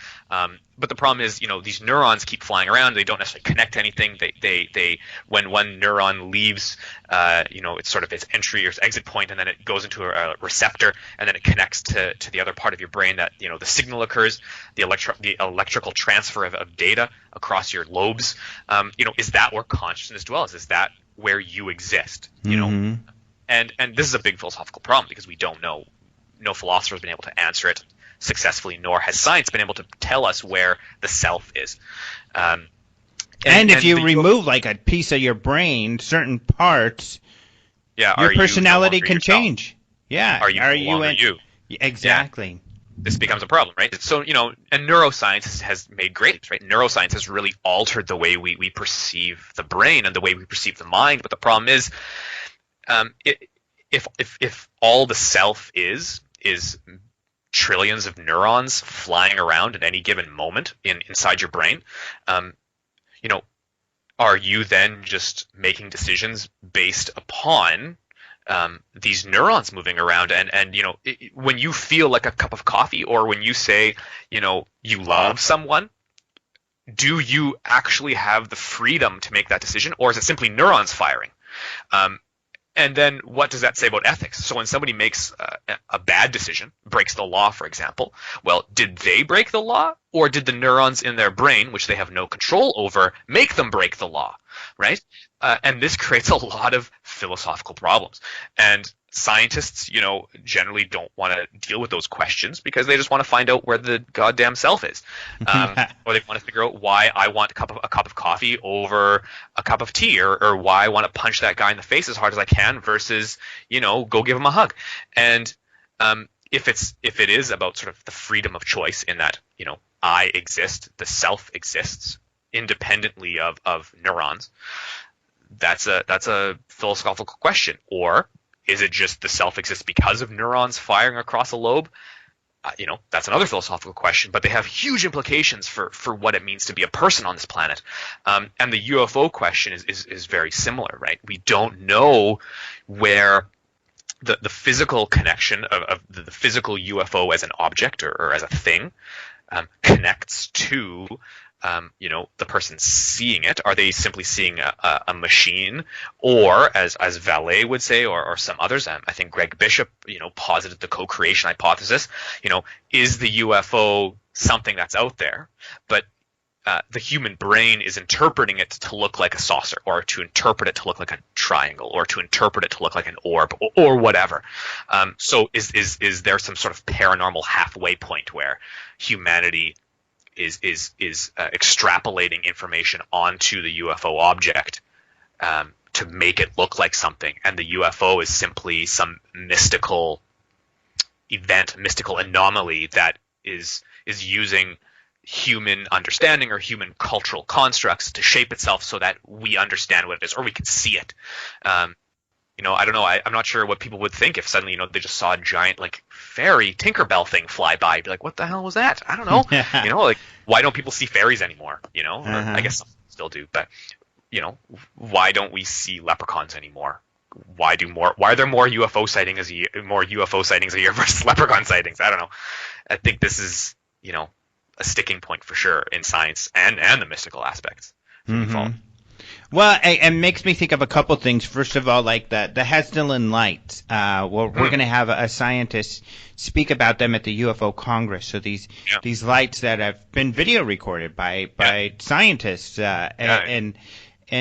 Speaker 3: But the problem is, these neurons keep flying around. They don't necessarily connect to anything. They when one neuron leaves, it's sort of its entry or its exit point, and then it goes into a receptor, and then it connects to the other part of your brain that, the signal occurs, the electrical transfer of data across your lobes. Is that where consciousness dwells? Is that where you exist? And this is a big philosophical problem because we don't know. No philosopher has been able to answer it successfully, nor has science been able to tell us where the self is. And
Speaker 1: if you remove like a piece of your brain, certain parts, your personality can change. Yeah.
Speaker 3: Are you you?
Speaker 1: Exactly.
Speaker 3: Yeah. This becomes a problem, right? So, and neuroscience has made great leaps, right? Neuroscience has really altered the way we perceive the brain and the way we perceive the mind. But the problem is, if all the self is trillions of neurons flying around at any given moment inside your brain, are you then just making decisions based upon these neurons moving around? And when you feel like a cup of coffee, or when you say, you love someone, do you actually have the freedom to make that decision, or is it simply neurons firing? And then what does that say about ethics? So when somebody makes a bad decision, breaks the law, for example, well, did they break the law, or did the neurons in their brain, which they have no control over, make them break the law, right? And this creates a lot of philosophical problems. And scientists, generally don't want to deal with those questions because they just want to find out where the goddamn self is, or they want to figure out why I want a cup of coffee over a cup of tea, or why I want to punch that guy in the face as hard as I can versus go give him a hug. And if it is about sort of the freedom of choice in that I exist, the self exists independently of neurons, that's a philosophical question. Or is it just the self exists because of neurons firing across a lobe? That's another philosophical question, but they have huge implications for what it means to be a person on this planet. And the UFO question is very similar, right? We don't know where the physical connection of the physical UFO as an object or as a thing connects to the person seeing it. Are they simply seeing a machine, or as Vallée would say, or some others? I think Greg Bishop, posited the co-creation hypothesis. Is the UFO something that's out there, but the human brain is interpreting it to look like a saucer, or to interpret it to look like a triangle, or to interpret it to look like an orb, or whatever. So is there some sort of paranormal halfway point where humanity is extrapolating information onto the UFO object to make it look like something, and the UFO is simply some mystical event, mystical anomaly that is using human understanding or human cultural constructs to shape itself so that we understand what it is, or we can see it. I don't know. I'm not sure what people would think if suddenly, they just saw a giant fairy Tinkerbell thing fly by. Be like, what the hell was that? I don't know. Why don't people see fairies anymore? Or I guess some still do, but why don't we see leprechauns anymore? Why are there more UFO sightings a year versus leprechaun sightings? I don't know. I think this is a sticking point for sure in science and the mystical aspects for UFO.
Speaker 1: Well, it makes me think of a couple things. First of all, like the Hessdalen lights. We're going to have a scientist speak about them at the UFO Congress. So these lights that have been video recorded by scientists in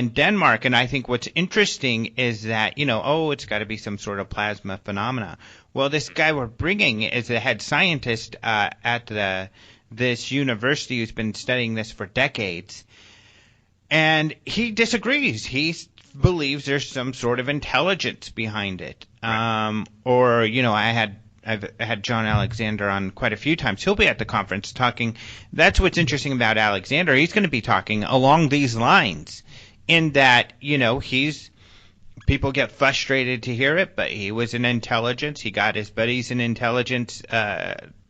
Speaker 1: Denmark. And I think what's interesting is that it's got to be some sort of plasma phenomena. Well, this guy we're bringing is the head scientist at this university who's been studying this for decades. And he disagrees. He believes there's some sort of intelligence behind it. I've had John Alexander on quite a few times. He'll be at the conference talking. That's what's interesting about Alexander. He's going to be talking along these lines, in that people get frustrated to hear it, but he was in intelligence. He got his buddies in intelligence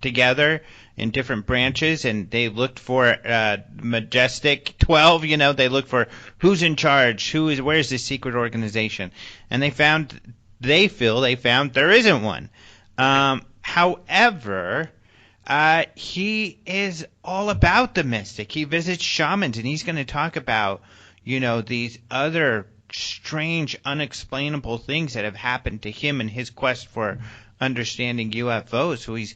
Speaker 1: together in different branches, and they looked for Majestic 12. They looked for who's in charge, where's the secret organization, and they found there isn't one. However, he is all about the mystic. He visits shamans, and he's going to talk about these other strange, unexplainable things that have happened to him in his quest for understanding UFOs. So he's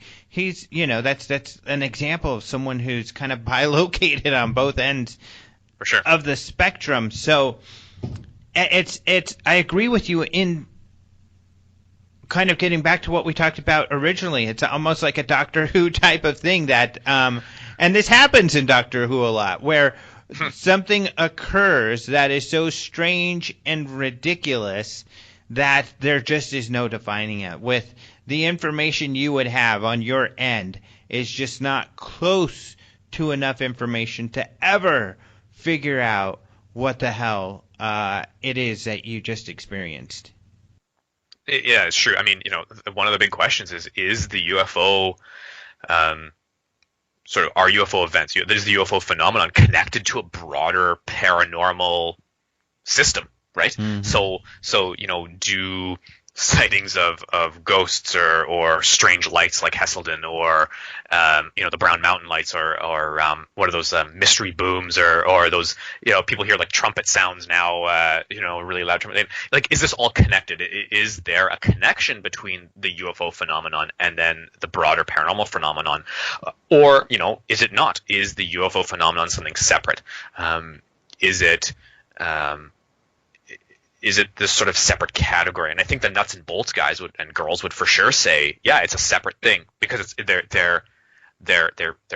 Speaker 1: that's an example of someone who's kind of bilocated on both ends
Speaker 3: for sure
Speaker 1: of the spectrum. So it's I agree with you in kind of getting back to what we talked about originally. It's almost like a Doctor Who type of thing that and this happens in Doctor Who a lot, where something occurs that is so strange and ridiculous that there just is no defining it. With the information you would have on your end is just not close to enough information to ever figure out what the hell it is that you just experienced.
Speaker 3: Yeah, it's true. I mean, one of the big questions is the UFO sort of, are UFO events, there's the UFO phenomenon connected to a broader paranormal system, right? Mm-hmm. So do sightings of ghosts or strange lights like Heselden, or the Brown Mountain lights, or what are those mystery booms, or those, people hear like trumpet sounds now, really loud trumpet. Like, is this all connected? Is there a connection between the UFO phenomenon and then the broader paranormal phenomenon, or is it not? Is the UFO phenomenon something separate? Is it this sort of separate category? And I think the nuts and bolts guys and girls would for sure say, yeah, it's a separate thing, because they're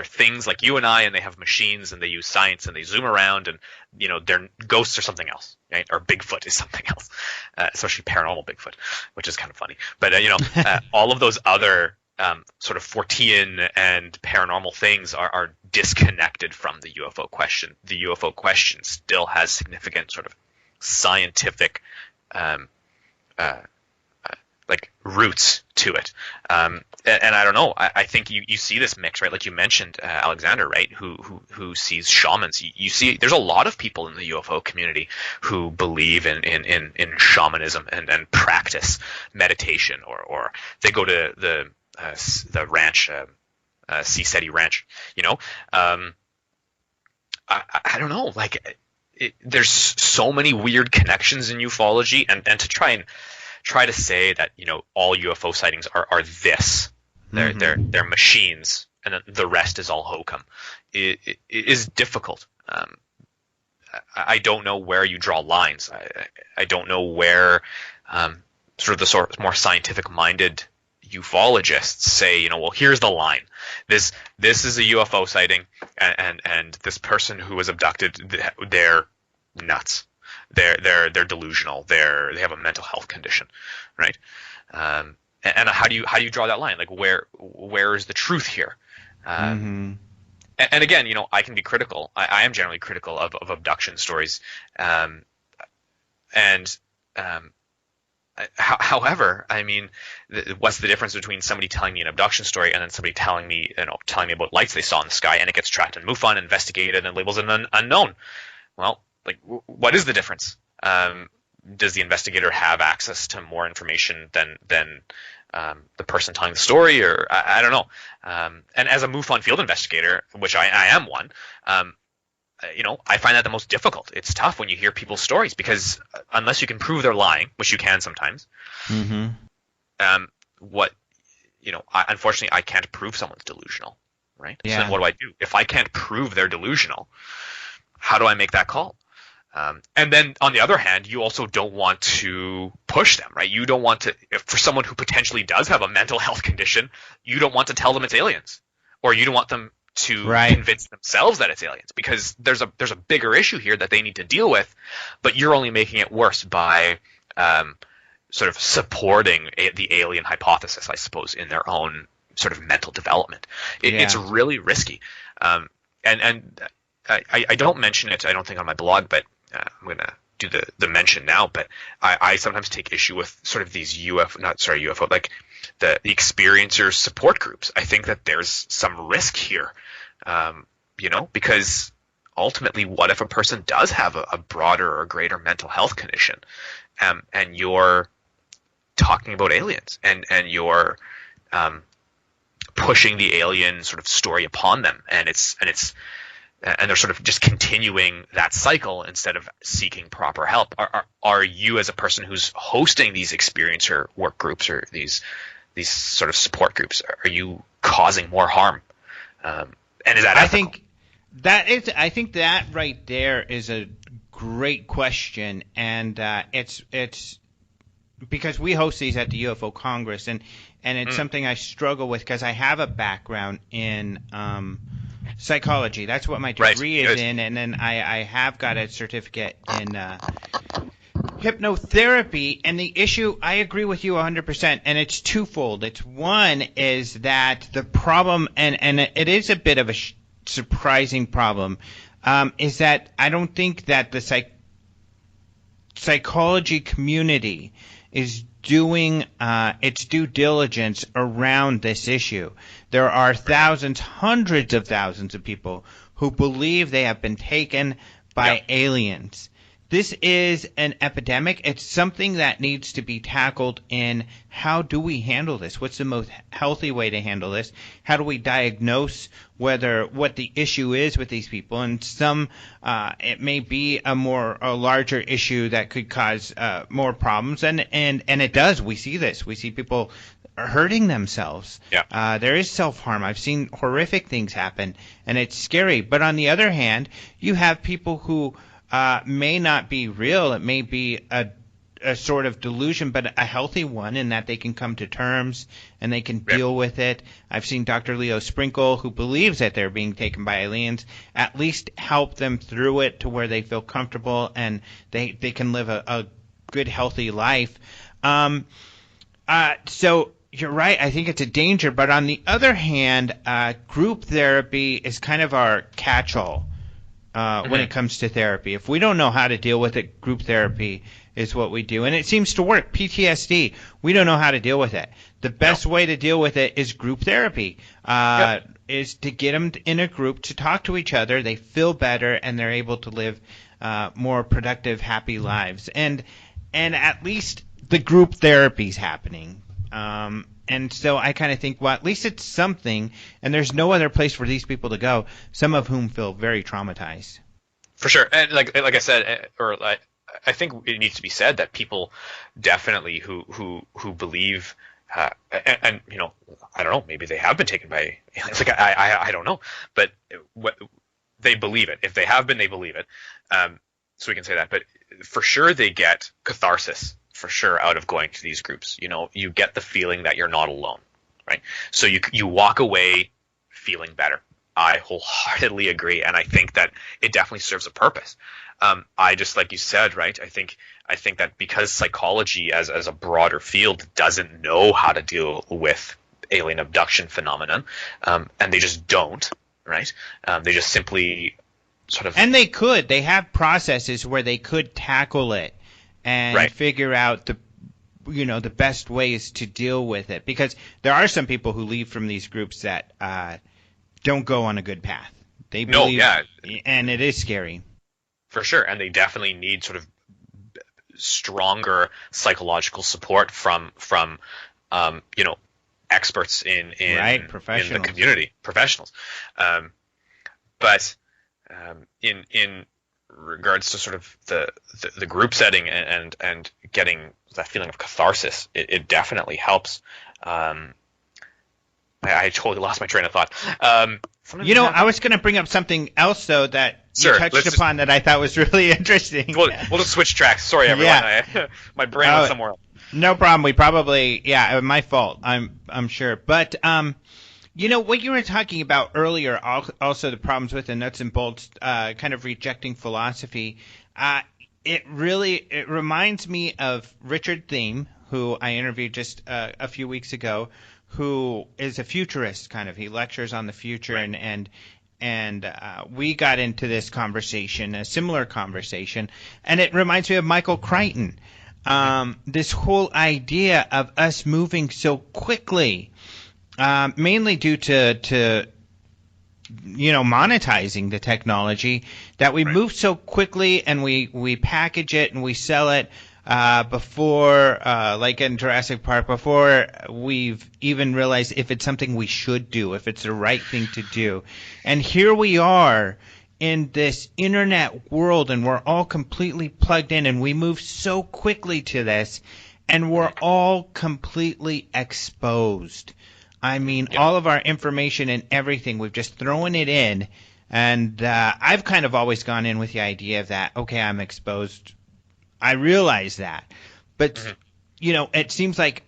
Speaker 3: things like you and I, and they have machines, and they use science, and they zoom around, and their ghosts are something else, right? Or Bigfoot is something else, especially paranormal Bigfoot, which is kind of funny. But all of those other sort of Fortean and paranormal things are disconnected from the UFO question. The UFO question still has significant sort of scientific like roots to it, and I don't know. I think you see this mix, right? Like you mentioned, Alexander, right? Who sees shamans? You see, there's a lot of people in the UFO community who believe in shamanism and practice meditation, or they go to the ranch, Seaseti Ranch. I don't know, like. There's so many weird connections in ufology, and to try to say that all UFO sightings are this, they're machines, and the rest is all hokum, it is difficult. I don't know where you draw lines. I don't know where sort of the more scientific minded ufologists say, well, here's the line. This is a UFO sighting, and this person who was abducted, they're nuts. They're delusional. They have a mental health condition, right? And how do you draw that line? Like, where is the truth here? And again, I can be critical. I am generally critical of abduction stories, however, I mean, what's the difference between somebody telling me an abduction story and then somebody telling me about lights they saw in the sky, and it gets tracked in MUFON, investigated, and labels an unknown? Well, like, what is the difference? Does the investigator have access to more information than the person telling the story, or I don't know. And as a MUFON field investigator, which I am one, I find that the most difficult. It's tough when you hear people's stories, because unless you can prove they're lying, which you can sometimes, unfortunately, I can't prove someone's delusional, right? Yeah. So then what do I do? If I can't prove they're delusional, how do I make that call? And then on the other hand, you also don't want to push them, right? You don't want to, for someone who potentially does have a mental health condition, you don't want to tell them it's aliens, or you don't want them to convince themselves that it's aliens, because there's a bigger issue here that they need to deal with, but you're only making it worse by sort of supporting the alien hypothesis, I suppose, in their own sort of mental development. It's really risky. And I don't mention it, I don't think, on my blog, but I'm going to do the mention now, but I sometimes take issue with sort of these UFO, like the experiencer support groups. I think that there's some risk here, because ultimately, what if a person does have a broader or greater mental health condition, and you're talking about aliens, and you're pushing the alien sort of story upon them, and they're sort of just continuing that cycle instead of seeking proper help. Are you, as a person who's hosting these experiencer work groups, or these sort of support groups, are you causing more harm? And is that ethical?
Speaker 1: I think that right there is a great question, and it's because we host these at the UFO Congress, and it's something I struggle with, because I have a background in psychology. That's what my degree is in, and then I have got a certificate in hypnotherapy. And the issue, I agree with you 100%, and it's twofold. It's one is that the problem, and it is a bit of a surprising problem, is that I don't think that the psychology community is doing its due diligence around this issue. There are thousands, hundreds of thousands of people who believe they have been taken by aliens. this is an epidemic. It's something that needs to be tackled. And how do we handle this? What's the most healthy way to handle this? How do we diagnose what the issue is with these people? And some it may be a larger issue that could cause more problems. And it does. We see this. We see people hurting themselves.
Speaker 3: Yeah.
Speaker 1: There is self-harm. I've seen horrific things happen, and it's scary. But on the other hand, you have people who may not be real. It may be a sort of delusion, but a healthy one, in that they can come to terms and they can deal with it. I've seen Dr. Leo Sprinkle, who believes that they're being taken by aliens, at least help them through it to where they feel comfortable and they can live a good, healthy life. So you're right. I think it's a danger. But on the other hand, group therapy is kind of our catch-all when it comes to therapy. If we don't know how to deal with it, group therapy is what we do. And it seems to work. PTSD, we don't know how to deal with it. The best way to deal with it is group therapy, is to get them in a group to talk to each other. They feel better, and they're able to live more productive, happy lives. And at least the group therapy's happening. And so I kind of think, well, at least it's something, and there's no other place for these people to go, some of whom feel very traumatized.
Speaker 3: For sure. And like I said, I think it needs to be said that people definitely who believe, and you know, I don't know, maybe they have been taken by aliens. Like I don't know, but they believe it. If they have been, they believe it. So we can say that. But for sure, they get catharsis, for sure, out of going to these groups. You know, you get the feeling that you're not alone, right? So you walk away feeling better. I wholeheartedly agree, and I think that it definitely serves a purpose. I just, like you said, right? I think that because psychology as a broader field doesn't know how to deal with alien abduction phenomenon, and they just don't, right? They just simply sort of,
Speaker 1: and they have processes where they could tackle it and figure out the best ways to deal with it, because there are some people who leave from these groups that don't go on a good path. They believe, and it is scary.
Speaker 3: For sure, and they definitely need sort of stronger psychological support from experts in the community, professionals. But in regards to sort of the group setting and getting that feeling of catharsis, it definitely helps. I totally lost my train of thought.
Speaker 1: I was going to bring up something else, though, that you touched upon that I thought was really interesting.
Speaker 3: We'll just swch tracks. Sorry, everyone. Yeah. My brain went somewhere else.
Speaker 1: No problem. We probably, my fault. I'm sure. But, what you were talking about earlier, also the problems with the nuts and bolts, kind of rejecting philosophy, it reminds me of Richard Thiem, who I interviewed just a few weeks ago, who is a futurist, kind of. He lectures on the future, and we got into this conversation, a similar conversation, and it reminds me of Michael Crichton. This whole idea of us moving so quickly, mainly due to monetizing the technology, that we move so quickly, and we package it and we sell it before, like in Jurassic Park, before we've even realized if it's something we should do, if it's the right thing to do. And here we are in this internet world, and we're all completely plugged in, and we move so quickly to this, and we're all completely exposed. I mean, all of our information and everything, we've just thrown it in. And I've kind of always gone in with the idea of that, okay, I'm exposed. I realize that. But, it seems like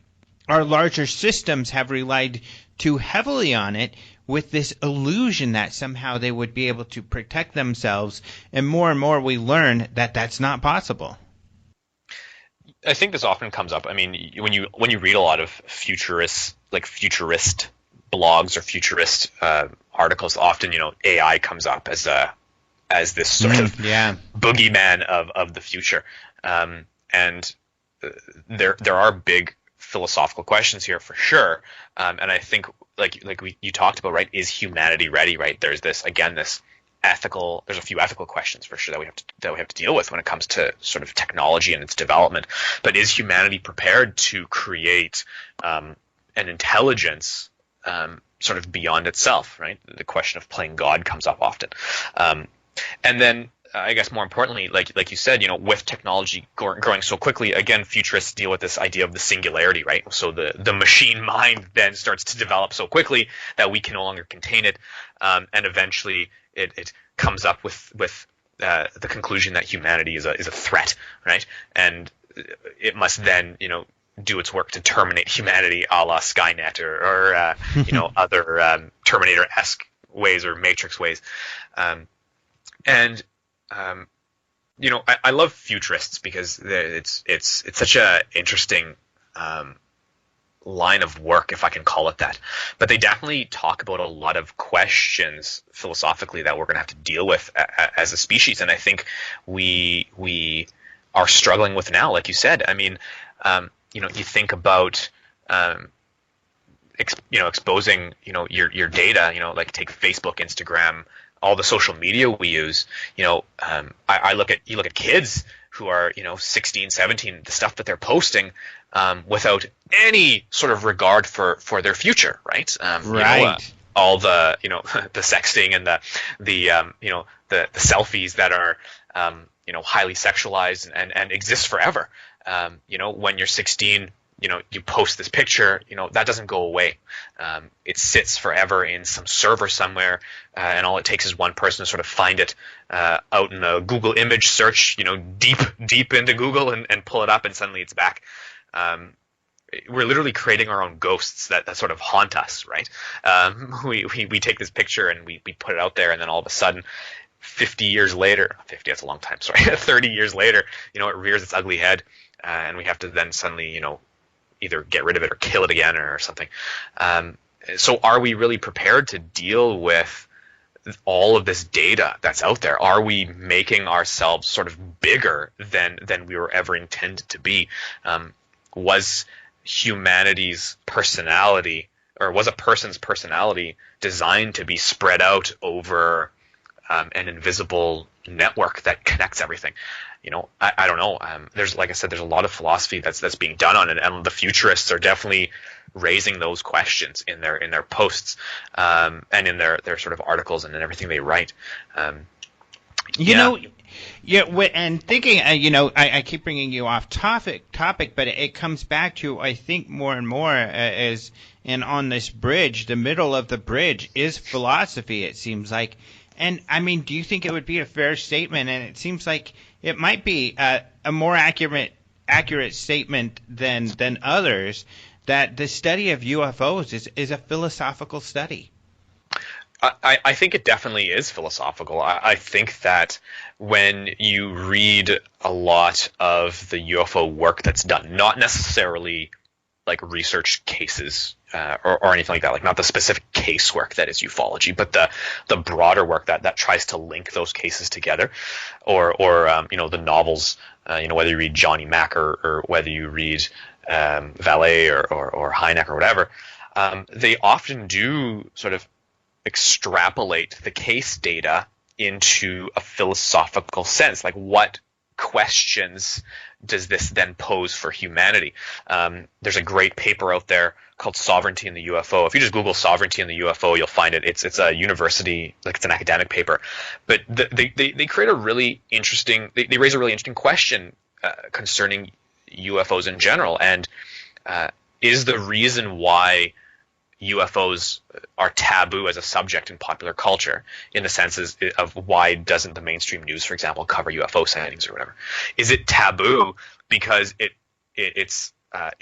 Speaker 1: our larger systems have relied too heavily on it, with this illusion that somehow they would be able to protect themselves. And more we learn that that's not possible.
Speaker 3: I think this often comes up. I mean, when you read a lot of futurist blogs or futurist articles, often AI comes up as this sort of boogeyman of the future, and there are big philosophical questions here for sure, and I think like you talked about, right? Is humanity ready? Right? There's this there's a few ethical questions for sure that we have to deal with when it comes to sort of technology and its development. But is humanity prepared to create an intelligence sort of beyond itself, right? The question of playing God comes up often. And then I guess more importantly, like you said, with technology growing so quickly, again, futurists deal with this idea of the singularity, right? So the machine mind then starts to develop so quickly that we can no longer contain it, and eventually it comes up with the conclusion that humanity is a threat, right? And it must then do its work to terminate humanity, a la Skynet or other Terminator-esque ways or Matrix ways. I love futurists because it's such a interesting line of work, if I can call it that. But they definitely talk about a lot of questions philosophically that we're going to have to deal with as a species, and I think we are struggling with now, like you said. I mean, you think about exposing your data, like take Facebook, Instagram, all the social media we use. You look at kids who are 16, 17, the stuff that they're posting without any sort of regard for their future, right?
Speaker 1: Right.
Speaker 3: All the the sexting and the selfies that are highly sexualized and exist forever. When you're 16, you post this picture, that doesn't go away. It sits forever in some server somewhere, and all it takes is one person to sort of find it out in a Google image search, deep into Google and pull it up, and suddenly it's back. We're literally creating our own ghosts that sort of haunt us, right? We take this picture and we put it out there, and then all of a sudden, 50 years later, 50, that's a long time, sorry, 30 years later, it rears its ugly head, and we have to then suddenly, either get rid of it or kill it again or something. So are we really prepared to deal with all of this data that's out there? Are we making ourselves sort of bigger than we were ever intended to be? Was humanity's personality, or was a person's personality designed to be spread out over an invisible network that connects everything? I don't know. There's, like I said, there's a lot of philosophy that's being done on it, and the futurists are definitely raising those questions in their posts, and in their sort of articles and in everything they write. And
Speaker 1: thinking, I keep bringing you off topic, but it comes back to, I think, more and more and on this bridge, the middle of the bridge is philosophy, it seems like. And I mean, do you think it would be a fair statement? And it seems like it might be a more accurate statement than others, that the study of UFOs is a philosophical study.
Speaker 3: I think it definitely is philosophical. I think that when you read a lot of the UFO work that's done, not necessarily like research cases or anything like that, like not the specific casework that is ufology, but the broader work that tries to link those cases together, or the novels, whether you read Johnny Mack or whether you read Vallée or Hynek or whatever, they often do sort of extrapolate the case data into a philosophical sense. Like, what questions does this then pose for humanity? There's a great paper out there called Sovereignty in the UFO. If you just Google Sovereignty in the UFO, you'll find it. It's a university, like it's an academic paper, but they create a really interesting, they raise a really interesting question concerning UFOs in general, and is the reason why UFOs are taboo as a subject in popular culture, in the senses of why doesn't the mainstream news, for example, cover UFO sightings or whatever? Is it taboo because it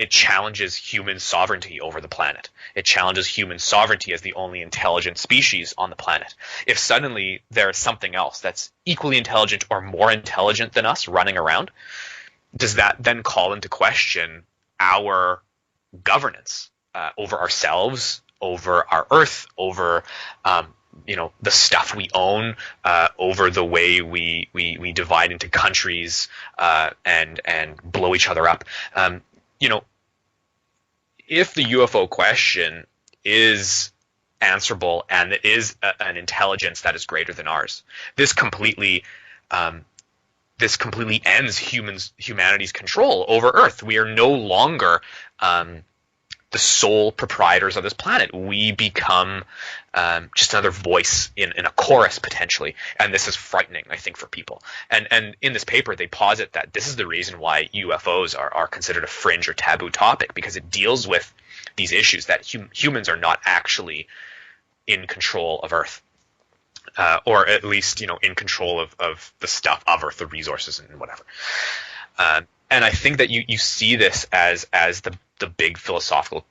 Speaker 3: challenges human sovereignty over the planet? It challenges human sovereignty as the only intelligent species on the planet. If suddenly there is something else that's equally intelligent or more intelligent than us running around, does that then call into question our governance over ourselves, over our Earth, over the stuff we own, over the way we divide into countries and blow each other up? If the UFO question is answerable, and it is an intelligence that is greater than ours. This completely ends humanity's control over Earth. We are no longer the sole proprietors of this planet. We become just another voice in a chorus, potentially, and this is frightening, I think, for people. And in this paper, they posit that this is the reason why UFOs are considered a fringe or taboo topic, because it deals with these issues that humans are not actually in control of Earth. Or at least, in control of the stuff of Earth, the resources and whatever. And I think that you see this as the big philosophical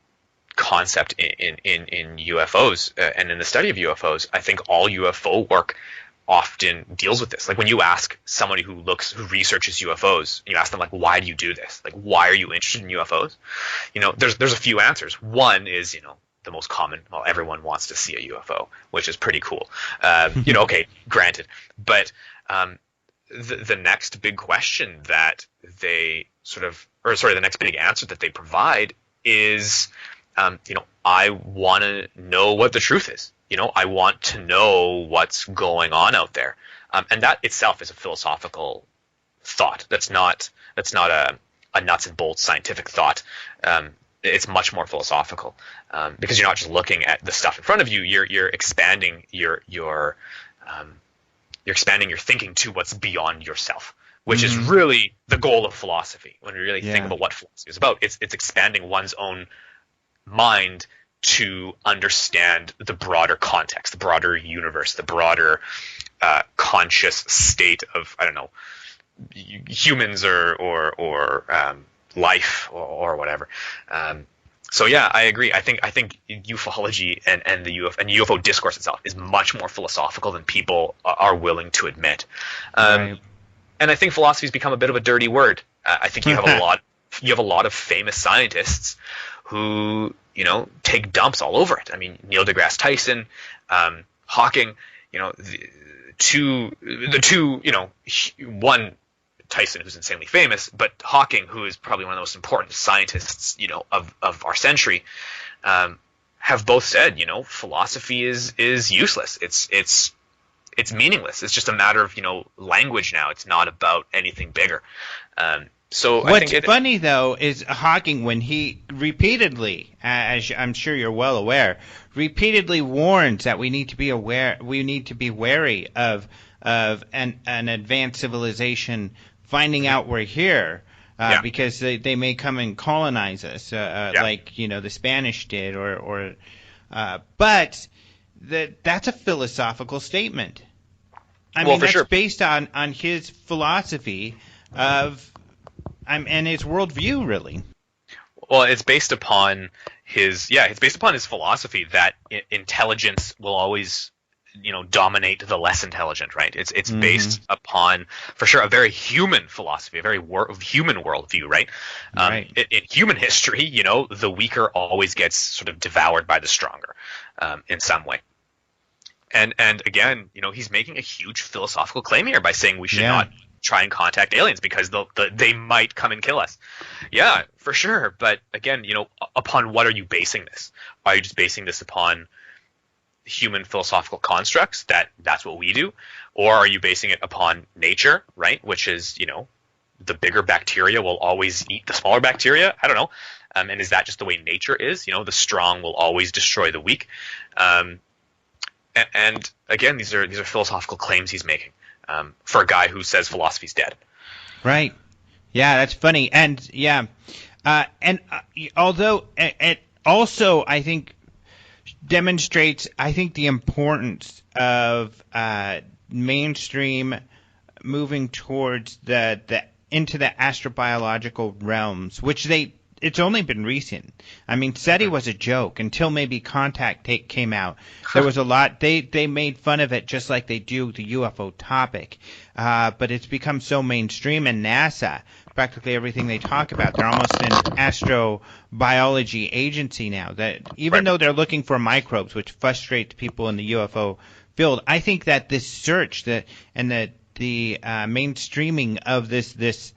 Speaker 3: concept in UFOs and in the study of UFOs. I think all UFO work often deals with this. Like when you ask somebody who researches UFOs, you ask them, like, why do you do this? Like, why are you interested in UFOs? There's a few answers. One is, the most common, well, everyone wants to see a UFO, which is pretty cool. Okay, granted. But the next big question that the next big answer that they provide is, I want to know what the truth is. I want to know what's going on out there. And that itself is a philosophical thought. That's not a nuts and bolts scientific thought. It's much more philosophical, because you're not just looking at the stuff in front of you. You're expanding your thinking to what's beyond yourself, which is really the goal of philosophy. When we really think about what philosophy is about, it's expanding one's own mind to understand the broader context, the broader universe, the broader conscious state of, I don't know, humans or life or whatever. So yeah, I agree. I think ufology and the UFO discourse itself is much more philosophical than people are willing to admit.
Speaker 1: Right.
Speaker 3: And I think philosophy has become a bit of a dirty word. I think you have a lot of famous scientists who take dumps all over it. I mean, Neil deGrasse Tyson, Hawking. The two. One, Tyson, who's insanely famous, but Hawking, who is probably one of the most important scientists, of our century, have both said, philosophy is useless. It's meaningless. It's just a matter of, language now. It's not about anything bigger. So
Speaker 1: what's funny though is Hawking, when he repeatedly, as I'm sure you're well aware, repeatedly warns that we need to be wary of an advanced civilization finding out we're here, because they may come and colonize us, like the Spanish did, but that's a philosophical statement. I mean, that's based on his philosophy and his worldview, really.
Speaker 3: Well, it's based upon his philosophy that intelligence will always dominate the less intelligent, right? It's based upon, for sure, a very human philosophy, a very human worldview, right?
Speaker 1: Right.
Speaker 3: In human history, the weaker always gets sort of devoured by the stronger, in some way. And again, he's making a huge philosophical claim here by saying we should not try and contact aliens because they might come and kill us. Yeah, for sure. But again, upon what are you basing this? Are you just basing this upon human philosophical constructs that's what we do, or are you basing it upon nature, right, which is the bigger bacteria will always eat the smaller bacteria? I don't know. And is that just the way nature is? The strong will always destroy the weak. And again, these are philosophical claims he's making, for a guy who says philosophy's dead.
Speaker 1: Right. Yeah, that's funny. And although it also, I think, demonstrates, the importance of mainstream moving towards into the astrobiological realms, which it's only been recent. I mean, SETI was a joke until maybe Contact came out. There was a lot. They made fun of it just like they do the UFO topic. But it's become so mainstream, and NASA, practically everything they talk about, they're almost an astrobiology agency now. That even though they're looking for microbes, which frustrates people in the UFO field, I think that this search and the mainstreaming of this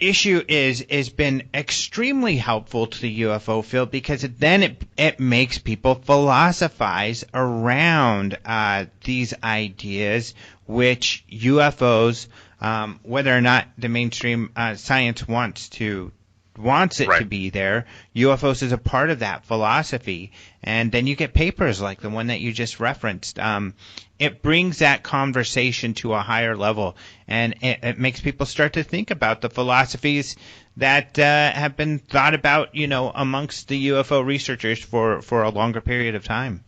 Speaker 1: issue is been extremely helpful to the UFO field, because then it makes people philosophize around these ideas, which UFOs, whether or not the mainstream science wants it
Speaker 3: Right.
Speaker 1: to be there, UFOs is a part of that philosophy. And then you get papers like the one that you just referenced. It brings that conversation to a higher level, and it makes people start to think about the philosophies that have been thought about, amongst the UFO researchers for a longer period of time.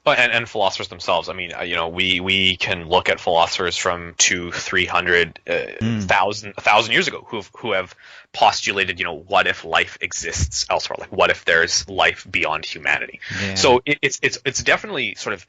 Speaker 3: Well, and philosophers themselves. I mean, we can look at philosophers from 200, 300, 1,000 years ago who have postulated, what if life exists elsewhere? Like, what if there's life beyond humanity?
Speaker 1: Yeah.
Speaker 3: So it's definitely sort of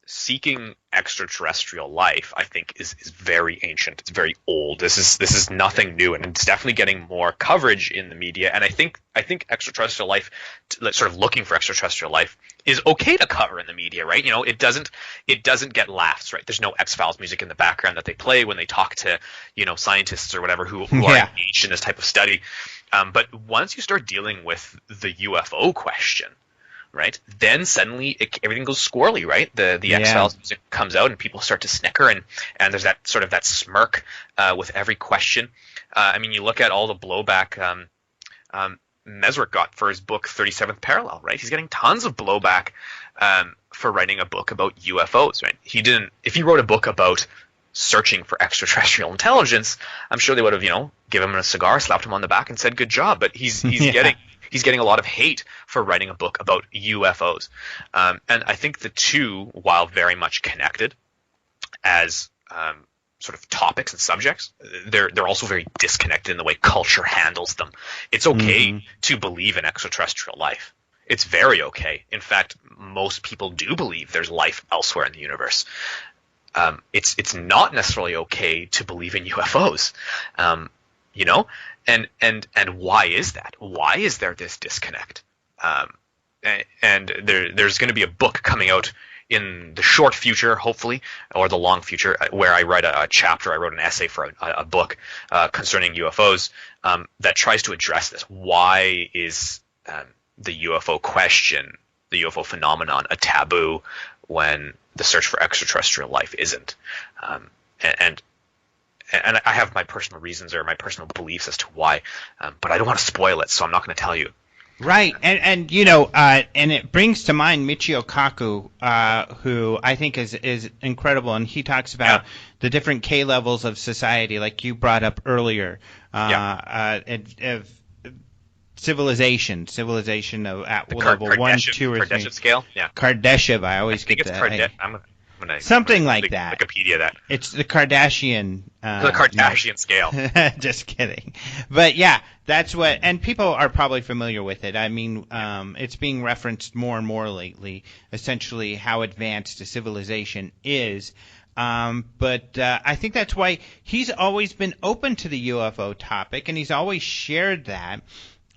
Speaker 3: seeking extraterrestrial life, I think, is very ancient. It's very old. This is nothing new, and it's definitely getting more coverage in the media. And I think extraterrestrial life, sort of looking for extraterrestrial life, is okay to cover in the media, right? It doesn't get laughs, right? There's no X-Files music in the background that they play when they talk to scientists or whatever who are engaged in this type of study. But once you start dealing with the UFO question, right, then suddenly everything goes squirrely, right? The X-Files music comes out and people start to snicker, and there's that sort of that smirk with every question. I mean, you look at all the blowback Mesrick got for his book 37th Parallel, right? He's getting tons of blowback for writing a book about UFOs, right? If he wrote a book about searching for extraterrestrial intelligence, I'm sure they would have, given him a cigar, slapped him on the back, and said, "Good job." But he's getting a lot of hate for writing a book about UFOs. And I think the two, while very much connected as sort of topics and subjects, they're also very disconnected in the way culture handles them. It's okay to believe in extraterrestrial life. It's very okay. In fact, most people do believe there's life elsewhere in the universe. It's not necessarily okay to believe in UFOs. And why is that? Why is there this disconnect? And there's going to be a book coming out in the short future, hopefully, or the long future, where I write a chapter. I wrote an essay for a book concerning UFOs that tries to address this. Why is the UFO question, the UFO phenomenon, a taboo when the search for extraterrestrial life isn't? And I have my personal reasons or my personal beliefs as to why, but I don't want to spoil it, so I'm not going to tell you.
Speaker 1: Right, and it brings to mind Michio Kaku, who I think is incredible, and he talks about the different K levels of society, like you brought up earlier, of civilization of at level 1, 2, or 3.
Speaker 3: Kardashev scale, yeah.
Speaker 1: Kardashev, I always get that. Something like that.
Speaker 3: Wikipedia that.
Speaker 1: It's the Kardashian.
Speaker 3: The Kardashian scale.
Speaker 1: Just kidding. But yeah, that's what, and people are probably familiar with it. I mean, it's being referenced more and more lately, essentially how advanced a civilization is. But I think that's why he's always been open to the UFO topic, and he's always shared that.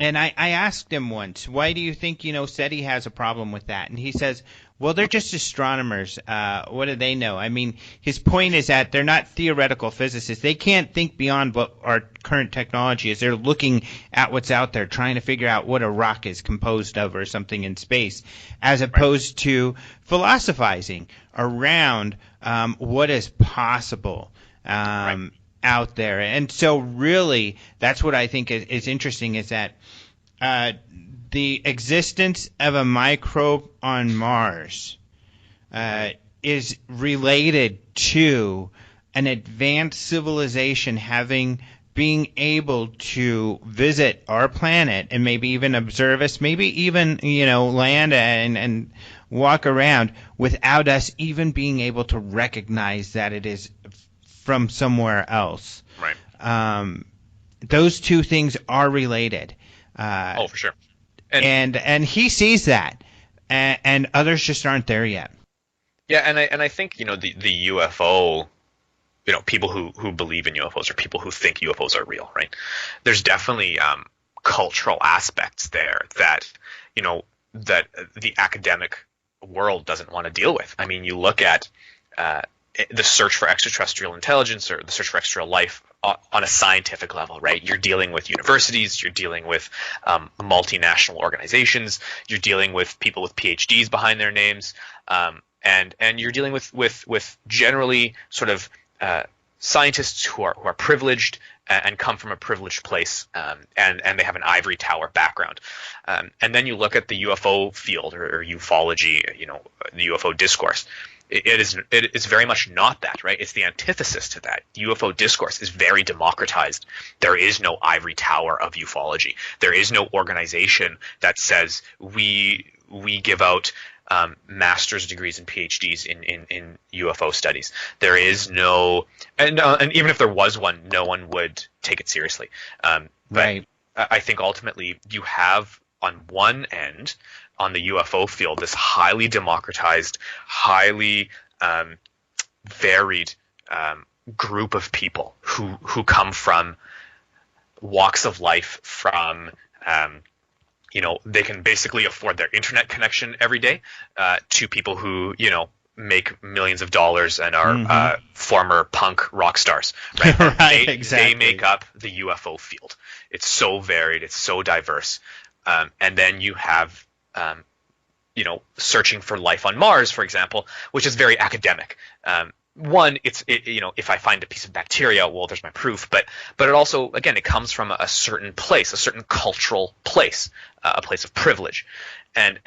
Speaker 1: And I asked him once, why do you think, SETI has a problem with that? And he says, well, they're just astronomers. What do they know? I mean, his point is that they're not theoretical physicists. They can't think beyond what our current technology is. They're looking at what's out there, trying to figure out what a rock is composed of or something in space, as opposed to philosophizing around what is possible out there. And so really, that's what I think is interesting, is that the existence of a microbe on Mars is related to an advanced civilization being able to visit our planet and maybe even observe us, maybe even land and walk around without us even being able to recognize that it is from somewhere else.
Speaker 3: Right.
Speaker 1: Those two things are related.
Speaker 3: For sure.
Speaker 1: And he sees that, and others just aren't there yet.
Speaker 3: Yeah, and I think the UFO, people who believe in UFOs or people who think UFOs are real, right? There's definitely cultural aspects there that that the academic world doesn't want to deal with. I mean, you look at the search for extraterrestrial intelligence or the search for extraterrestrial life on a scientific level, right? You're dealing with universities, you're dealing with multinational organizations, you're dealing with people with PhDs behind their names, and you're dealing with generally sort of scientists who are privileged and come from a privileged place, and they have an ivory tower background. And then you look at the UFO field or ufology, the UFO discourse. It's very much not that, right? It's the antithesis to that. The UFO discourse is very democratized. There is no ivory tower of ufology. There is no organization that says we give out master's degrees and PhDs in UFO studies. There is no, and even if there was one, no one would take it seriously.
Speaker 1: Right.
Speaker 3: I think ultimately you have on one end, on the UFO field, this highly democratized, highly varied group of people who come from walks of life, from they can basically afford their internet connection every day, to people who make millions of dollars and are former punk rock stars, right?
Speaker 1: Right,
Speaker 3: They
Speaker 1: exactly.
Speaker 3: make up the UFO field. It's so varied, it's so diverse. And then you have searching for life on Mars, for example, which is very academic. If I find a piece of bacteria, well, there's my proof. But it also, again, it comes from a certain place, a certain cultural place, a place of privilege, and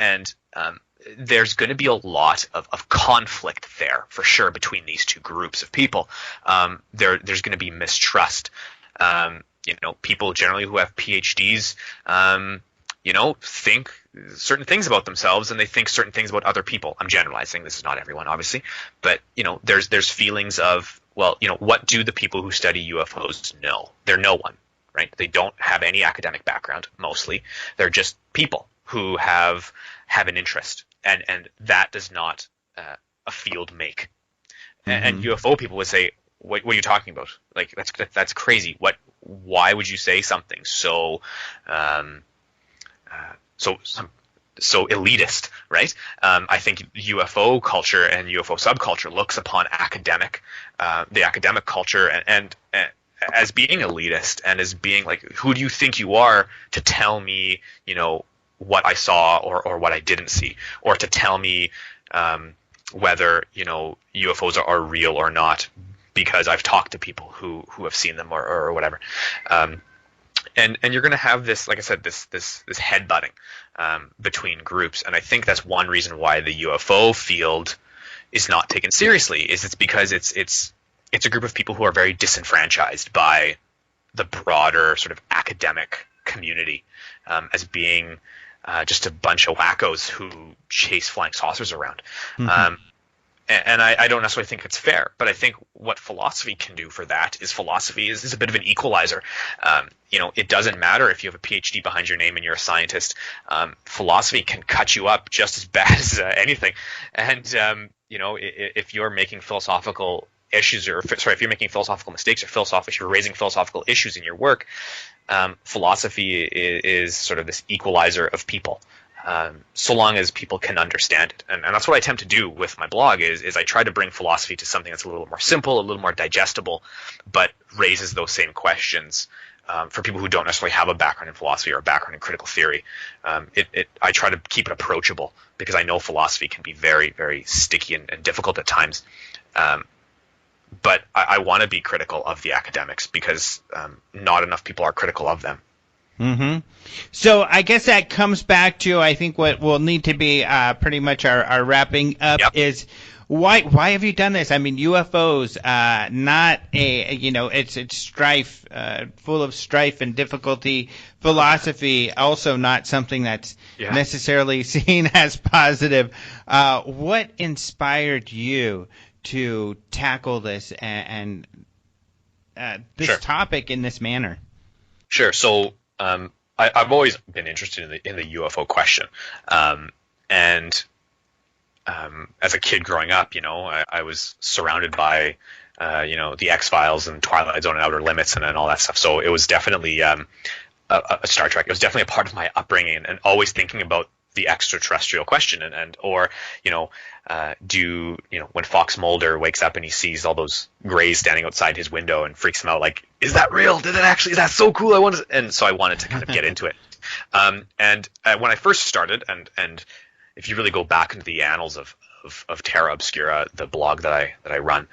Speaker 3: there's going to be a lot of conflict there for sure between these two groups of people. There's going to be mistrust. People generally who have PhDs, think certain things about themselves, and they think certain things about other people. I'm generalizing. This is not everyone, obviously, but there's feelings of, well, what do the people who study UFOs know? They're no one, right? They don't have any academic background. Mostly, they're just people who have an interest, and that does not a field make. And UFO people would say, what are you talking about? Like, that's crazy. Why would you say something so so elitist, right? I think UFO culture and UFO subculture looks upon the academic culture and as being elitist, and as being like, who do you think you are to tell me, what I saw or what I didn't see, or to tell me whether UFOs are real or not, because I've talked to people who have seen them or whatever. And you're going to have this, like I said, this headbutting between groups, and I think that's one reason why the UFO field is not taken seriously. It's because it's a group of people who are very disenfranchised by the broader sort of academic community, as being just a bunch of wackos who chase flying saucers around. And I don't necessarily think it's fair, but I think what philosophy can do for that is philosophy is a bit of an equalizer. It doesn't matter if you have a PhD behind your name and you're a scientist. Philosophy can cut you up just as bad as anything. And, if you're making philosophical issues, if you're making philosophical mistakes, if you're raising philosophical issues in your work, philosophy is sort of this equalizer of people. So long as people can understand it. And that's what I attempt to do with my blog is I try to bring philosophy to something that's a little more simple, a little more digestible, but raises those same questions for people who don't necessarily have a background in philosophy or a background in critical theory. I try to keep it approachable, because I know philosophy can be very, very sticky and difficult at times. But I want to be critical of the academics, because not enough people are critical of them.
Speaker 1: So I guess that comes back to, I think, what will need to be pretty much our wrapping up. Yep. Is why have you done this? I mean, UFOs, not it's strife, full of strife and difficulty. Philosophy, also not something that's necessarily seen as positive. What inspired you to tackle this and this topic in this manner?
Speaker 3: Sure. So I've always been interested in the UFO question, and as a kid growing up, I was surrounded by the X-Files and Twilight Zone and Outer Limits and all that stuff. So it was definitely a Star Trek. It was definitely a part of my upbringing, and always thinking about the extraterrestrial question, when Fox Mulder wakes up and he sees all those grays standing outside his window and freaks him out, like, is that real? Did that actually? Is that so cool? And so I wanted to kind of get into it. And when I first started, and if you really go back into the annals of Terra Obscura, the blog that I run,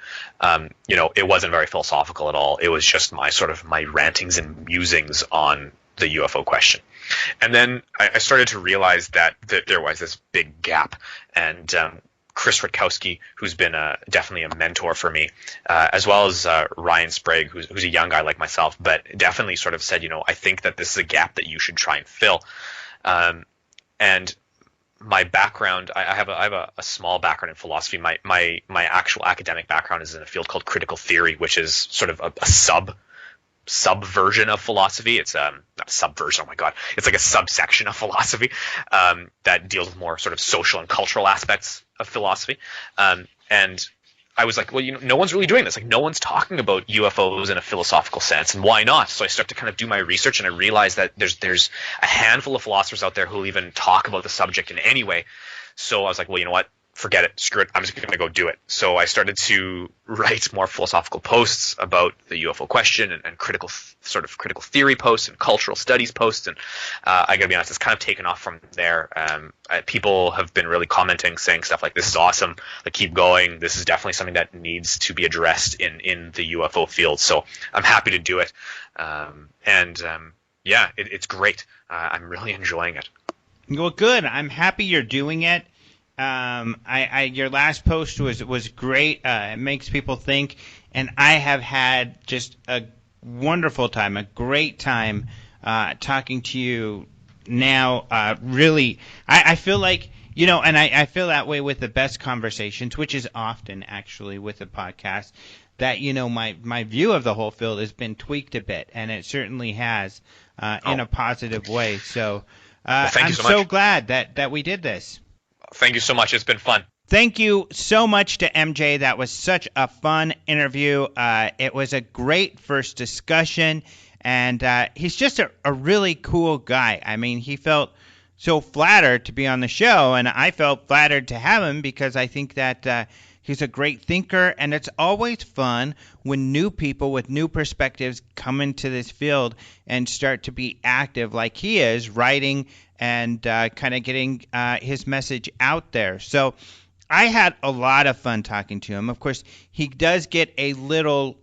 Speaker 3: it wasn't very philosophical at all. It was just my rantings and musings on the UFO question. And then I started to realize that there was this big gap, and Chris Rutkowski, who's been definitely a mentor for me, as well as Ryan Sprague, who's a young guy like myself, but definitely sort of said, I think that this is a gap that you should try and fill. And my background, I have a small background in philosophy. My actual academic background is in a field called critical theory, which is sort of a subversion of philosophy. It's not a subversion. Oh my God. It's like a subsection of philosophy that deals with more sort of social and cultural aspects of philosophy. And I was like, well, no one's really doing this. Like, no one's talking about UFOs in a philosophical sense, and why not? So I start to kind of do my research, and I realize that there's a handful of philosophers out there who'll even talk about the subject in any way. So I was like, well, you know what? Forget it. Screw it. I'm just going to go do it. So I started to write more philosophical posts about the UFO question and critical theory posts and cultural studies posts. And I got to be honest, it's kind of taken off from there. People have been really commenting, saying stuff like, this is awesome. Like, keep going. This is definitely something that needs to be addressed in the UFO field. So I'm happy to do it. It's great. I'm really enjoying it.
Speaker 1: Well, good. I'm happy you're doing it. Your last post was great. It makes people think, and I have had just a wonderful time, a great time talking to you now. Really, I feel like, and I feel that way with the best conversations, which is often actually with the podcast, that, my view of the whole field has been tweaked a bit, and it certainly has in a positive way. So I'm so glad that we did this.
Speaker 3: Thank you so much. It's been fun.
Speaker 1: Thank you so much to MJ. That was such a fun interview. It was a great first discussion, and he's just a really cool guy. I mean, he felt so flattered to be on the show, and I felt flattered to have him because I think that he's a great thinker, and it's always fun when new people with new perspectives come into this field and start to be active like he is, writing and kind of getting his message out there. So I had a lot of fun talking to him. Of course, he does get a little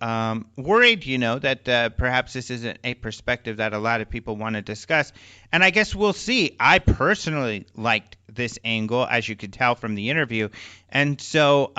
Speaker 1: worried, that perhaps this isn't a perspective that a lot of people want to discuss. And I guess we'll see. I personally liked this angle, as you could tell from the interview. And so,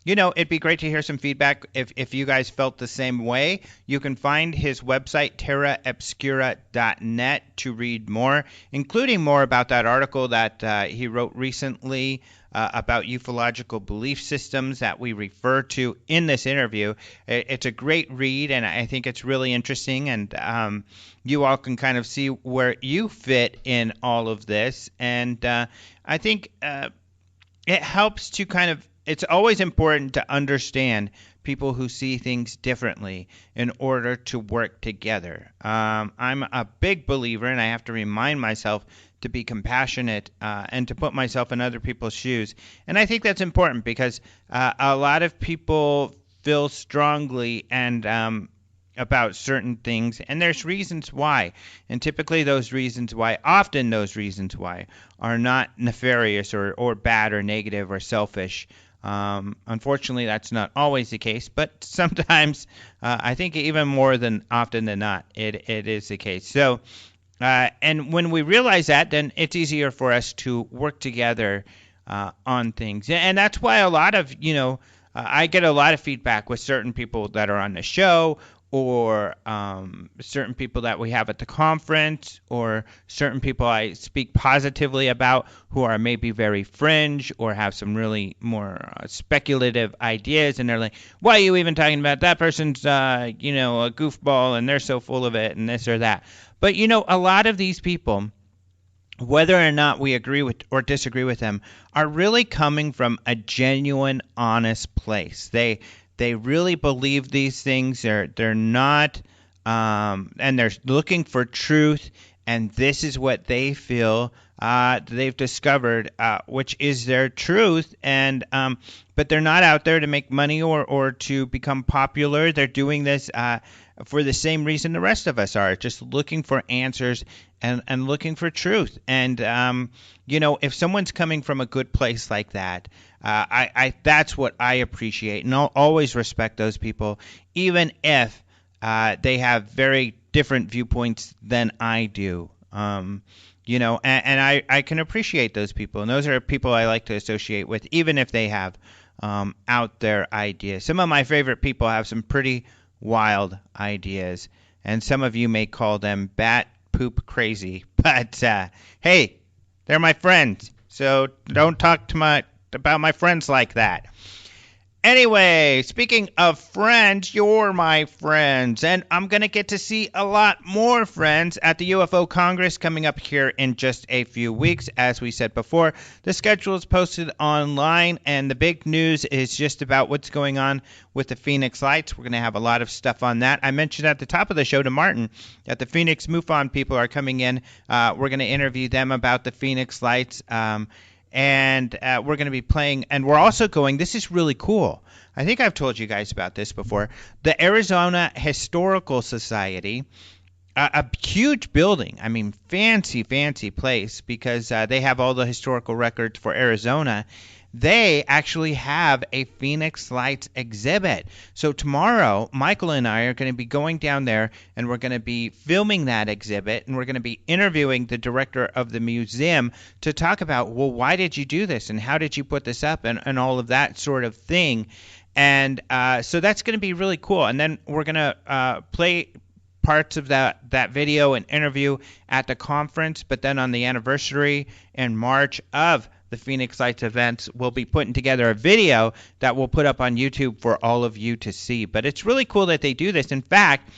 Speaker 1: it'd be great to hear some feedback if you guys felt the same way. You can find his website, terraobscura.net, to read more, including more about that article that he wrote recently about ufological belief systems that we refer to in this interview. It's a great read, and I think it's really interesting, and you all can kind of see where you fit in all of this. And I think it helps to it's always important to understand people who see things differently in order to work together. I'm a big believer, and I have to remind myself to be compassionate and to put myself in other people's shoes. And I think that's important because a lot of people feel strongly and about certain things, and there's reasons why. And typically often those reasons why are not nefarious or bad or negative or selfish. Unfortunately, that's not always the case, but sometimes I think even more than often than not, it is the case. So, and when we realize that, then it's easier for us to work together on things. And that's why a lot of, I get a lot of feedback with certain people that are on the show, or certain people that we have at the conference, or certain people I speak positively about who are maybe very fringe or have some really more speculative ideas, and they're like, why are you even talking about that person's, a goofball, and they're so full of it, and this or that. But, a lot of these people, whether or not we agree with or disagree with them, are really coming from a genuine, honest place. They really believe these things. They're not, and they're looking for truth. And this is what they feel they've discovered, which is their truth, and but they're not out there to make money or to become popular. They're doing this for the same reason the rest of us are, just looking for answers and looking for truth. And if someone's coming from a good place like that, I that's what I appreciate, and I'll always respect those people, even if they have very different viewpoints than I do. And I can appreciate those people, and those are people I like to associate with, even if they have out there ideas. Some of my favorite people have some pretty wild ideas, and some of you may call them bat poop crazy, but hey, they're my friends, so don't talk about my friends like that. Anyway, speaking of friends, you're my friends, and I'm going to get to see a lot more friends at the UFO Congress coming up here in just a few weeks. As we said before, the schedule is posted online, and the big news is just about what's going on with the Phoenix Lights. We're going to have a lot of stuff on that. I mentioned at the top of the show to Martin that the Phoenix MUFON people are coming in. We're going to interview them about the Phoenix Lights. And we're going to be playing, and we're also going, this is really cool. I think I've told you guys about this before. The Arizona Historical Society, a huge building, I mean, fancy place, because they have all the historical records for Arizona. They actually have a Phoenix Lights exhibit. So tomorrow, Michael and I are going to be going down there, and we're going to be filming that exhibit, and we're going to be interviewing the director of the museum to talk about, well, why did you do this, and how did you put this up, and all of that sort of thing. And so that's going to be really cool. And then we're going to play parts of that video and interview at the conference, but then on the anniversary in March of the Phoenix Lights events, we'll be putting together a video that we'll put up on YouTube for all of you to see. But it's really cool that they do this. In fact,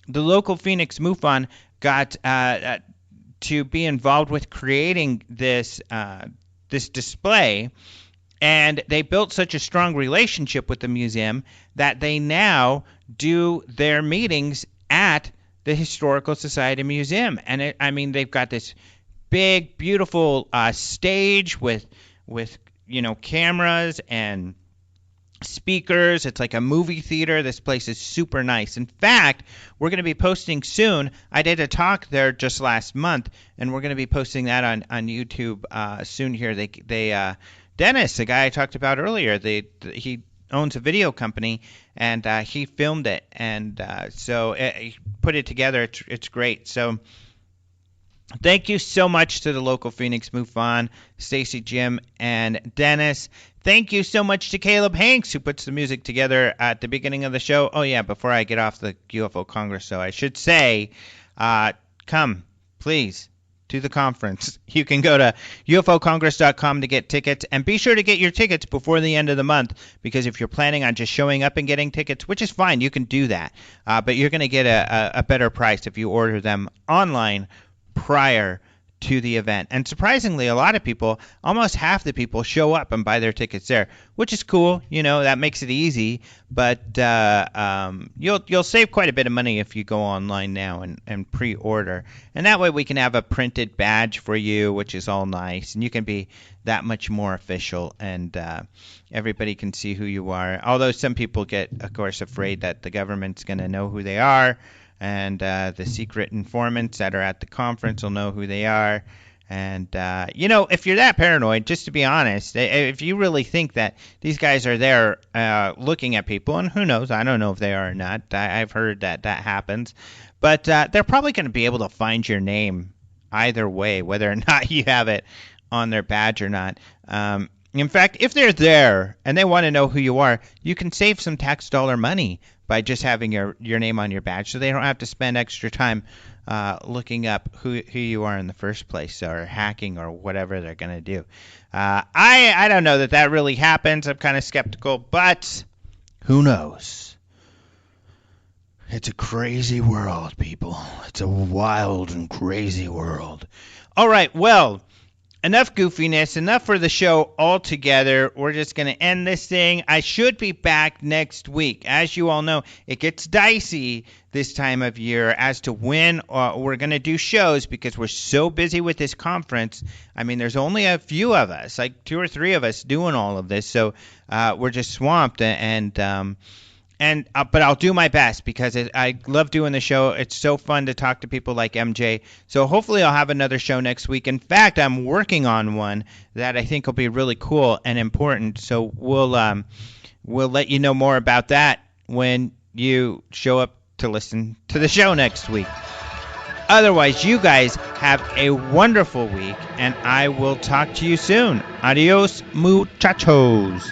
Speaker 1: the local Phoenix MUFON got to be involved with creating this display, and they built such a strong relationship with the museum that they now do their meetings at the Historical Society Museum. And they've got this big, beautiful stage with cameras and speakers. It's like a movie theater. This place is super nice. In fact, we're going to be posting soon. I did a talk there just last month, and we're going to be posting that on YouTube soon here. Dennis, the guy I talked about earlier, he owns a video company, and he filmed it, and so he put it together. It's great. So thank you so much to the local Phoenix MUFON, Stacy, Jim, and Dennis. Thank you so much to Caleb Hanks, who puts the music together at the beginning of the show. Oh, yeah, before I get off the UFO Congress, so I should say, come, please, to the conference. You can go to ufocongress.com to get tickets, and be sure to get your tickets before the end of the month, because if you're planning on just showing up and getting tickets, which is fine, you can do that, but you're going to get a better price if you order them online prior to the event. And surprisingly, a lot of people, almost half the people, show up and buy their tickets there, which is cool. That makes it easy, but you'll save quite a bit of money if you go online now and pre-order. And that way we can have a printed badge for you, which is all nice, and you can be that much more official, and everybody can see who you are. Although some people get, of course, afraid that the government's going to know who they are, and the secret informants that are at the conference will know who they are. And, if you're that paranoid, just to be honest, if you really think that these guys are there looking at people, and who knows, I don't know if they are or not. I've heard that happens. But they're probably going to be able to find your name either way, whether or not you have it on their badge or not. In fact, if they're there and they want to know who you are, you can save some tax dollar money by just having your name on your badge, so they don't have to spend extra time looking up who you are in the first place, or hacking, or whatever they're going to do. I don't know that really happens. I'm kind of skeptical, but who knows? It's a crazy world, people. It's a wild and crazy world. All right, well, enough goofiness, enough for the show altogether. We're just going to end this thing. I should be back next week. As you all know, it gets dicey this time of year as to when we're going to do shows because we're so busy with this conference. I mean, there's only a few of us, like 2 or 3 of us doing all of this. So we're just swamped but I'll do my best because I love doing the show. It's so fun to talk to people like MJ. So hopefully I'll have another show next week. In fact, I'm working on one that I think will be really cool and important. So we'll let you know more about that when you show up to listen to the show next week. Otherwise, you guys have a wonderful week, and I will talk to you soon. Adios, muchachos.